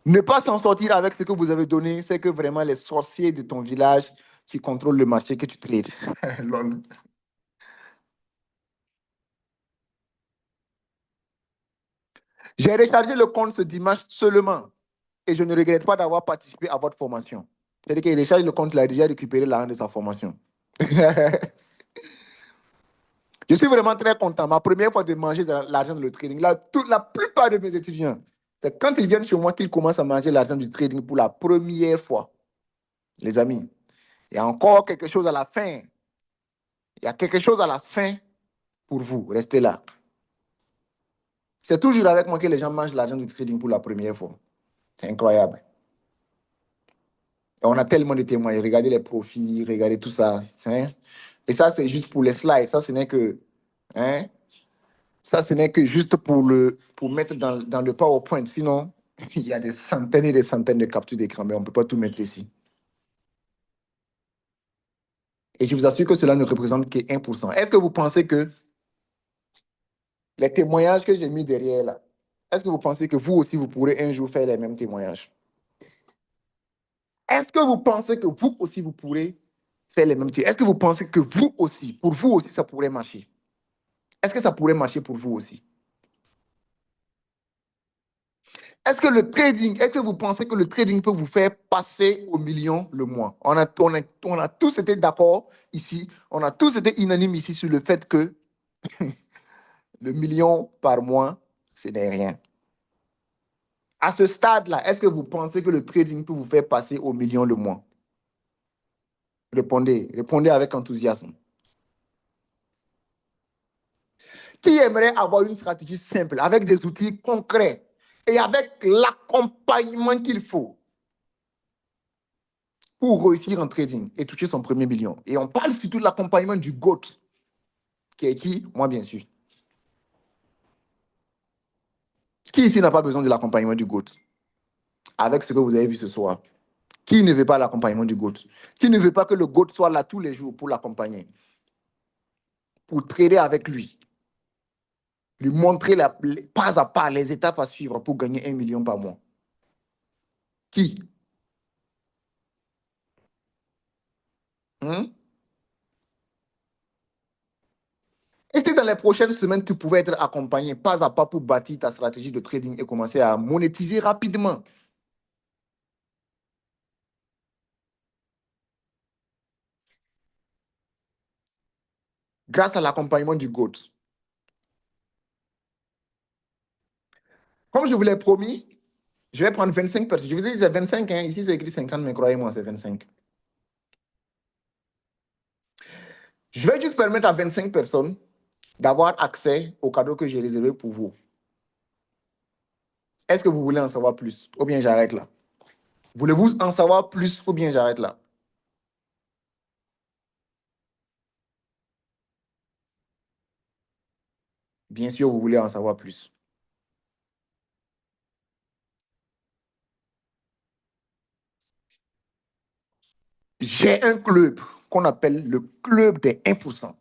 Ne pas s'en sortir avec ce que vous avez donné, c'est que vraiment les sorciers de ton village qui contrôlent le marché que tu trades. J'ai rechargé le compte ce dimanche seulement et je ne regrette pas d'avoir participé à votre formation. C'est-à-dire qu'il recharge le compte, il a déjà récupéré l'argent de sa formation. Je suis vraiment très content. Ma première fois de manger de l'argent de trading, la plupart de mes étudiants, c'est quand ils viennent chez moi qu'ils commencent à manger l'argent du trading pour la première fois. Les amis, il y a encore quelque chose à la fin. Il y a quelque chose à la fin pour vous. Restez là. C'est toujours avec moi que les gens mangent l'argent du trading pour la première fois. C'est incroyable. Et on a tellement de témoins. Regardez les profits, regardez tout ça. Hein? Et ça, c'est juste pour les slides. Ça, ce n'est que... Hein? Ça, ce n'est que juste pour mettre dans le PowerPoint. Sinon, il y a des centaines et des centaines de captures d'écran, mais on ne peut pas tout mettre ici. Et je vous assure que cela ne représente que 1%. Est-ce que vous pensez que les témoignages que j'ai mis derrière là, est-ce que vous pensez que vous aussi, vous pourrez un jour faire les mêmes témoignages? Est-ce que vous pensez que vous aussi, vous pourrez faire les mêmes témoignages? Est-ce que vous pensez que vous aussi, pour vous aussi, ça pourrait marcher? Est-ce que ça pourrait marcher pour vous aussi? Est-ce que vous pensez que le trading peut vous faire passer au million le mois? On a tous été d'accord ici, on a tous été unanimes ici sur le fait que le million par mois, ce n'est rien. À ce stade-là, est-ce que vous pensez que le trading peut vous faire passer au million le mois? Répondez avec enthousiasme. Qui aimerait avoir une stratégie simple avec des outils concrets et avec l'accompagnement qu'il faut pour réussir en trading et toucher son premier million. Et on parle surtout de l'accompagnement du GOAT, qui est qui? Moi, bien sûr. Qui ici n'a pas besoin de l'accompagnement du GOAT? Avec ce que vous avez vu ce soir. Qui ne veut pas l'accompagnement du GOAT? Qui ne veut pas que le GOAT soit là tous les jours pour l'accompagner, pour trader avec lui, lui montrer pas à pas les étapes à suivre pour gagner 1 million par mois? Qui? Hein? Et si dans les prochaines semaines, tu pouvais être accompagné pas à pas pour bâtir ta stratégie de trading et commencer à monétiser rapidement grâce à l'accompagnement du GOAT. Comme je vous l'ai promis, je vais prendre 25 personnes. Je vous ai dit c'est 25, hein. Ici c'est écrit 50, mais croyez-moi, c'est 25. Je vais juste permettre à 25 personnes d'avoir accès au cadeau que j'ai réservé pour vous. Est-ce que vous voulez en savoir plus? Ou bien j'arrête là? Voulez-vous en savoir plus ou bien j'arrête là? Bien sûr, vous voulez en savoir plus. J'ai un club qu'on appelle le club des 1%.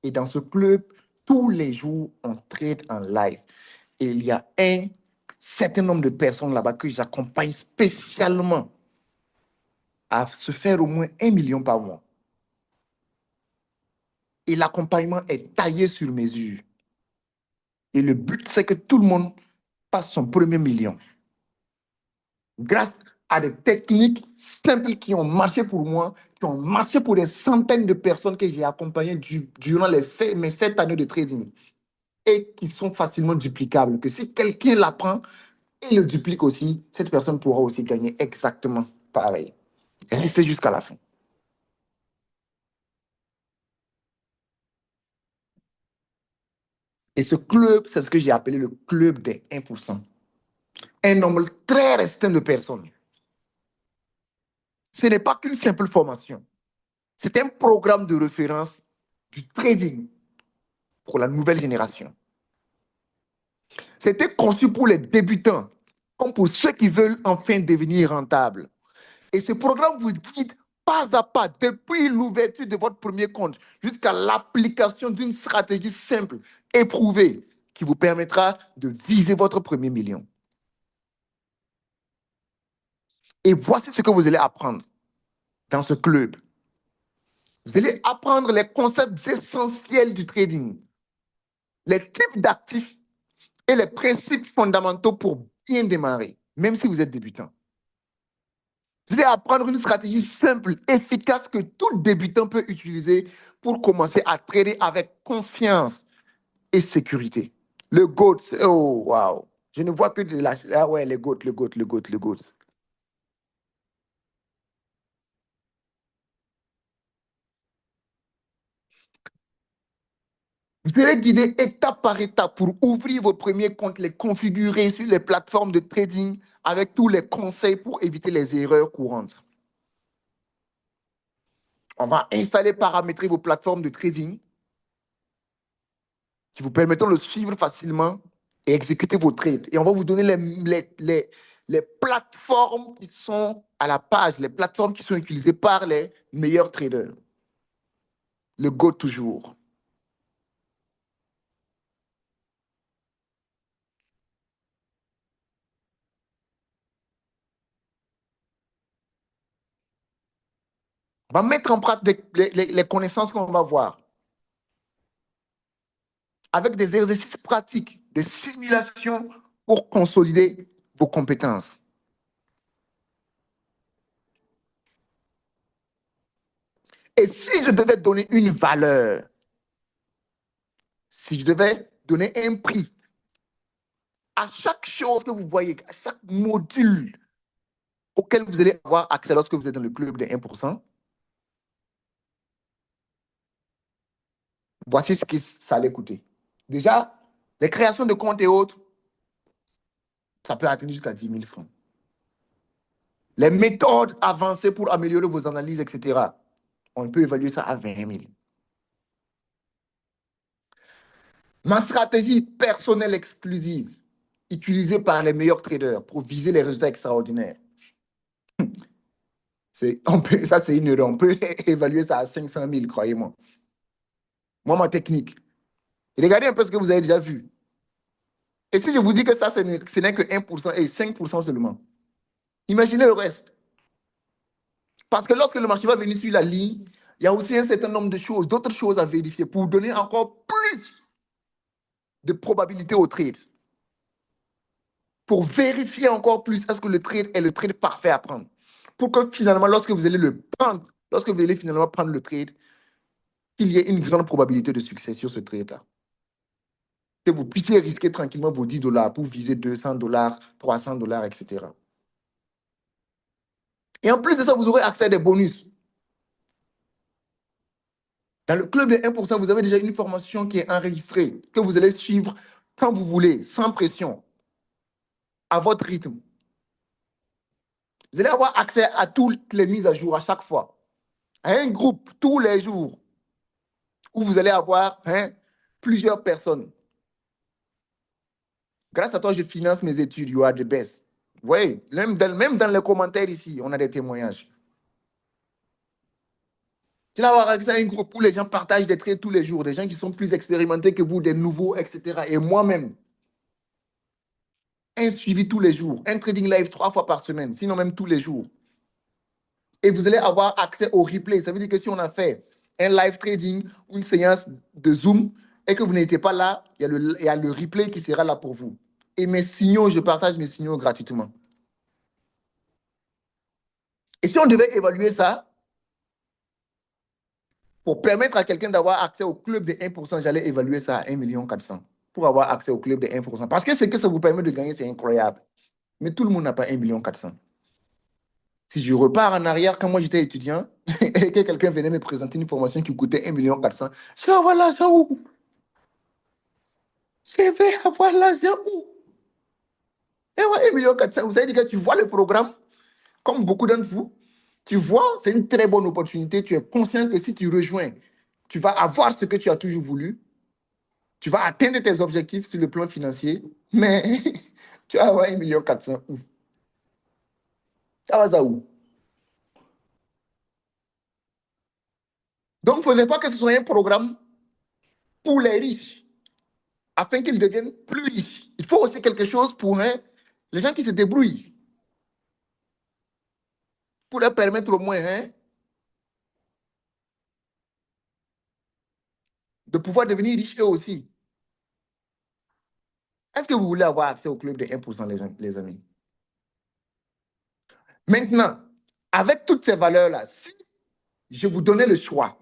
Et dans ce club, tous les jours, on trade en live. Et il y a un certain nombre de personnes là-bas que j'accompagne spécialement à se faire au moins 1 million par mois. Et l'accompagnement est taillé sur mesure. Et le but, c'est que tout le monde passe son premier million. Grâce à des techniques simples qui ont marché pour moi, qui ont marché pour des centaines de personnes que j'ai accompagnées durant mes 7 années de trading et qui sont facilement duplicables. Que si quelqu'un l'apprend et le duplique aussi, cette personne pourra aussi gagner exactement pareil. Restez jusqu'à la fin. Et ce club, c'est ce que j'ai appelé le club des 1%. Un nombre très restreint de personnes. Ce n'est pas qu'une simple formation. C'est un programme de référence du trading pour la nouvelle génération. C'était conçu pour les débutants, comme pour ceux qui veulent enfin devenir rentables. Et ce programme vous guide pas à pas, depuis l'ouverture de votre premier compte jusqu'à l'application d'une stratégie simple, éprouvée, qui vous permettra de viser votre premier million. Et voici ce que vous allez apprendre dans ce club. Vous allez apprendre les concepts essentiels du trading, les types d'actifs et les principes fondamentaux pour bien démarrer, même si vous êtes débutant. Vous allez apprendre une stratégie simple, efficace que tout débutant peut utiliser pour commencer à trader avec confiance et sécurité. Le GOAT, oh wow. Je ne vois que de la... Ah ouais, le GOAT, le GOAT, le GOAT, le GOAT. Vous serez guidé étape par étape pour ouvrir vos premiers comptes, les configurer sur les plateformes de trading avec tous les conseils pour éviter les erreurs courantes. On va installer, paramétrer vos plateformes de trading qui vous permettront de suivre facilement et exécuter vos trades. Et on va vous donner les plateformes qui sont à la page, les plateformes qui sont utilisées par les meilleurs traders. Le Go toujours. On va mettre en pratique les connaissances qu'on va voir avec des exercices pratiques, des simulations pour consolider vos compétences. Et si je devais donner une valeur, si je devais donner un prix à chaque chose que vous voyez, à chaque module auquel vous allez avoir accès lorsque vous êtes dans le club des 1%, voici ce que ça allait coûter. Déjà, les créations de comptes et autres, ça peut atteindre jusqu'à 10 000 francs. Les méthodes avancées pour améliorer vos analyses, etc., on peut évaluer ça à 20 000. Ma stratégie personnelle exclusive, utilisée par les meilleurs traders pour viser les résultats extraordinaires. Ça, c'est une erreur. On peut évaluer ça à 500 000, croyez-moi. Moi, ma technique. Regardez un peu ce que vous avez déjà vu. Et si je vous dis que ça, ce n'est que 1% et 5% seulement, imaginez le reste. Parce que lorsque le marché va venir sur la ligne, il y a aussi un certain nombre de choses, d'autres choses à vérifier pour donner encore plus de probabilité au trade. Pour vérifier encore plus est-ce que le trade est le trade parfait à prendre. Pour que finalement, lorsque vous allez le prendre, lorsque vous allez finalement prendre le trade, qu'il y ait une grande probabilité de succès sur ce trade-là. Que vous puissiez risquer tranquillement vos 10 dollars pour viser 200 dollars, 300 dollars, etc. Et en plus de ça, vous aurez accès à des bonus. Dans le club de 1%, vous avez déjà une formation qui est enregistrée, que vous allez suivre quand vous voulez, sans pression, à votre rythme. Vous allez avoir accès à toutes les mises à jour à chaque fois. À un groupe tous les jours où vous allez avoir plusieurs personnes. Grâce à toi, je finance mes études. You are the best. Oui, même dans les commentaires ici, on a des témoignages. Tu vas avoir accès à un groupe où les gens partagent des traits tous les jours, des gens qui sont plus expérimentés que vous, des nouveaux, etc. Et moi-même, un suivi tous les jours, un trading live 3 fois par semaine, sinon même tous les jours. Et vous allez avoir accès au replay. Ça veut dire que si on a fait un live trading, une séance de Zoom, et que vous n'étiez pas là, il y a le replay qui sera là pour vous. Et mes signaux, je partage mes signaux gratuitement. Et si on devait évaluer ça, pour permettre à quelqu'un d'avoir accès au club de 1%, j'allais évaluer ça à 1,4 million pour avoir accès au club de 1%. Parce que ce que ça vous permet de gagner, c'est incroyable. Mais tout le monde n'a pas 1,4 million. Si je repars en arrière, quand moi j'étais étudiant, et que quelqu'un venait me présenter une formation qui coûtait 1,4 million, je vais avoir l'argent où? Je vais avoir l'argent où? Et ouais, 1,4 million, vous savez que tu vois le programme, comme beaucoup d'entre vous, tu vois, c'est une très bonne opportunité. Tu es conscient que si tu rejoins, tu vas avoir ce que tu as toujours voulu. Tu vas atteindre tes objectifs sur le plan financier, mais tu vas avoir 1,4 million où? Ça va ça où? Donc, il ne faudrait pas que ce soit un programme pour les riches, afin qu'ils deviennent plus riches. Il faut aussi quelque chose pour les gens qui se débrouillent, pour leur permettre au moins de pouvoir devenir riches eux aussi. Est-ce que vous voulez avoir accès au club de 1%, les amis? Maintenant, avec toutes ces valeurs-là, si je vous donnais le choix,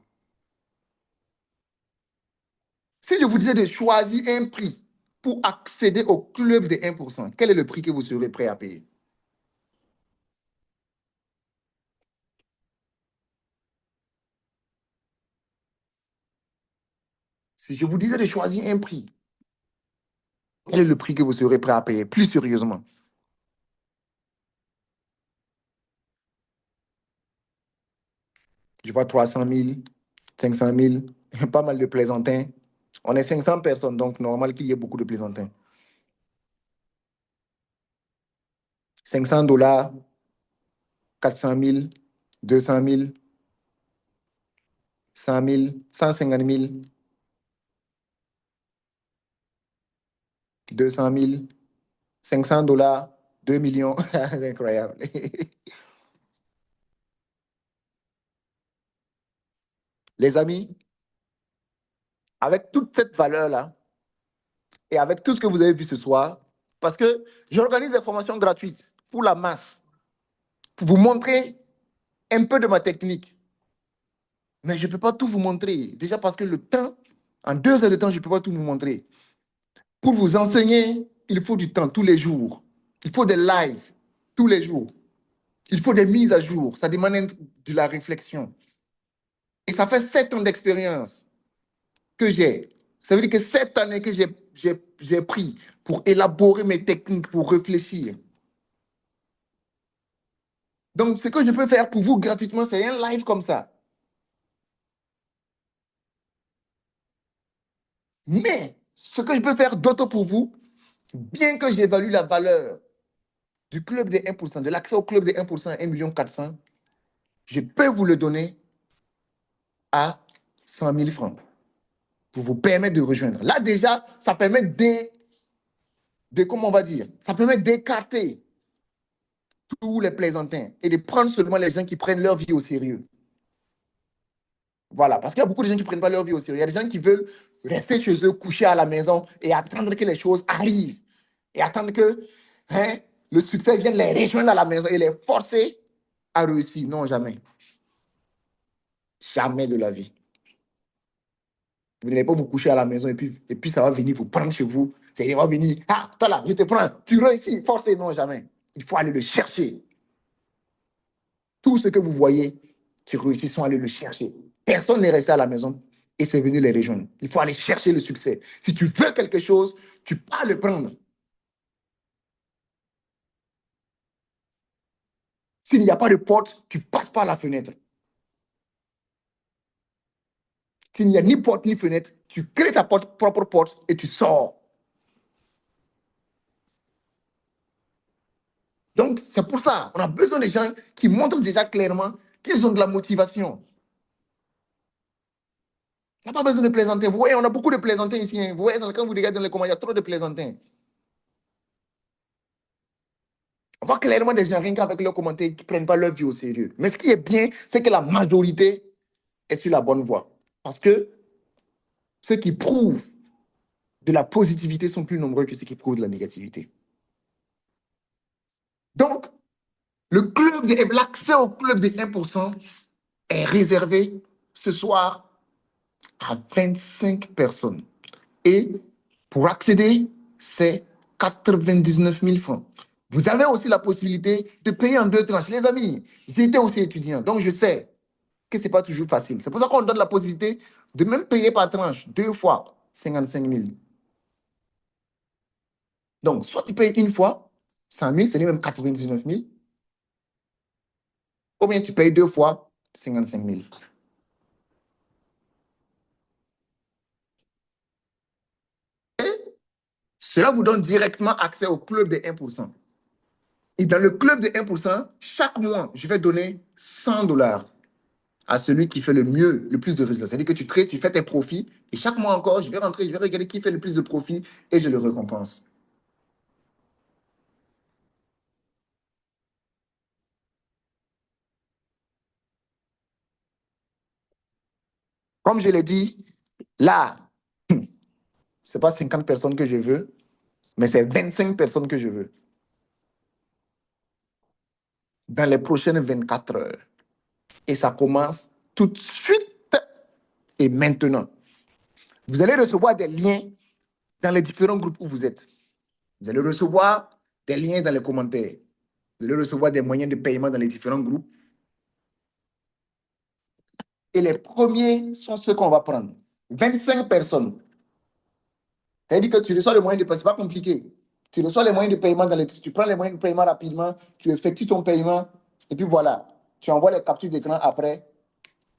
si je vous disais de choisir un prix pour accéder au club de 1%, quel est le prix que vous serez prêt à payer? Si je vous disais de choisir un prix, quel est le prix que vous serez prêt à payer plus sérieusement? Je vois 300 000, 500 000, pas mal de plaisantins. On est 500 personnes, donc normal qu'il y ait beaucoup de plaisantins. 500 dollars, 400 000, 200 000, 100 000, 150 000, 200 000, 500 dollars, 2 millions. C'est incroyable. Les amis, avec toute cette valeur-là et avec tout ce que vous avez vu ce soir, parce que j'organise des formations gratuites pour la masse, pour vous montrer un peu de ma technique. Mais je ne peux pas tout vous montrer. Déjà parce que le temps, en 2 heures de temps, je ne peux pas tout vous montrer. Pour vous enseigner, il faut du temps tous les jours. Il faut des lives tous les jours. Il faut des mises à jour. Ça demande de la réflexion. Et ça fait 7 ans d'expérience que j'ai. Ça veut dire que 7 années que j'ai pris pour élaborer mes techniques, pour réfléchir. Donc, ce que je peux faire pour vous gratuitement, c'est un live comme ça. Mais ce que je peux faire d'autre pour vous, bien que j'évalue la valeur du club des 1%, de l'accès au club des 1% à 1,4 million, je peux vous le donner à 100 000 francs pour vous permettre de rejoindre. Là, déjà, ça permet comment on va dire, ça permet d'écarter tous les plaisantins et de prendre seulement les gens qui prennent leur vie au sérieux. Voilà, parce qu'il y a beaucoup de gens qui ne prennent pas leur vie au sérieux. Il y a des gens qui veulent rester chez eux, coucher à la maison et attendre que les choses arrivent. Et attendre que hein, le succès vienne les rejoindre à la maison et les forcer à réussir. Non, jamais. Jamais de la vie. Vous n'allez pas vous coucher à la maison et puis ça va venir vous prendre chez vous. Ça va venir, ah, toi là, je te prends, tu réussis, forcez. Non, jamais. Il faut aller le chercher. Tout ce que vous voyez qui réussissent sont allés le chercher. Personne n'est resté à la maison et c'est venu les rejoindre. Il faut aller chercher le succès. Si tu veux quelque chose, tu peux le prendre. S'il n'y a pas de porte, tu passes par la fenêtre. S'il n'y a ni porte ni fenêtre, tu crées ta propre porte et tu sors. Donc, c'est pour ça, on a besoin de gens qui montrent déjà clairement qu'ils ont de la motivation. On n'a pas besoin de plaisanter. Vous voyez, on a beaucoup de plaisantins ici. Vous voyez, quand vous regardez dans les commentaires, il y a trop de plaisantins. On voit clairement des gens, rien qu'avec leurs commentaires, qui ne prennent pas leur vie au sérieux. Mais ce qui est bien, c'est que la majorité est sur la bonne voie. Parce que ceux qui prouvent de la positivité sont plus nombreux que ceux qui prouvent de la négativité. Donc, l'accès au club des 1% est réservé ce soir à 25 personnes. Et pour accéder, c'est 99 000 francs. Vous avez aussi la possibilité de payer en 2 tranches. Les amis, j'ai été aussi étudiant, donc je sais que ce n'est pas toujours facile. C'est pour ça qu'on donne la possibilité de même payer par tranche, 2 fois 55 000. Donc, soit tu payes une fois 100 000, c'est même 99 000, ou bien tu payes 2 fois 55 000. Cela vous donne directement accès au club des 1%. Et dans le club des 1%, chaque mois, je vais donner 100 dollars à celui qui fait le mieux, le plus de résultats. C'est-à-dire que tu trades, tu fais tes profits, et chaque mois encore, je vais rentrer, je vais regarder qui fait le plus de profits, et je le récompense. Comme je l'ai dit, là, ce n'est pas 50 personnes que je veux, mais c'est 25 personnes que je veux. Dans les prochaines 24 heures. Et ça commence tout de suite et maintenant. Vous allez recevoir des liens dans les différents groupes où vous êtes. Vous allez recevoir des liens dans les commentaires. Vous allez recevoir des moyens de paiement dans les différents groupes. Et les premiers sont ceux qu'on va prendre. 25 personnes. C'est-à-dire que tu reçois les moyens de paiement, ce n'est pas compliqué. Tu reçois les moyens de paiement, tu prends les moyens de paiement rapidement, tu effectues ton paiement, et puis voilà. Tu envoies les captures d'écran après,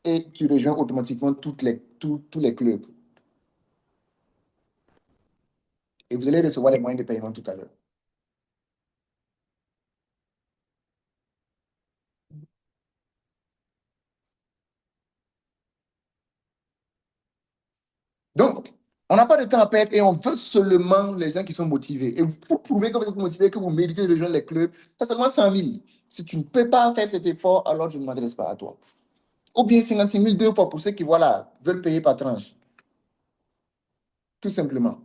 et tu rejoins automatiquement tous les clubs. Et vous allez recevoir les moyens de paiement tout à l'heure. Donc, on n'a pas de temps à perdre et on veut seulement les gens qui sont motivés. Et pour prouver que vous êtes motivé, que vous méritez de rejoindre les clubs, c'est seulement 100 000. Si tu ne peux pas faire cet effort, alors je ne m'adresse pas à toi. Ou bien 55 000 2 fois pour ceux qui voilà, veulent payer par tranche. Tout simplement.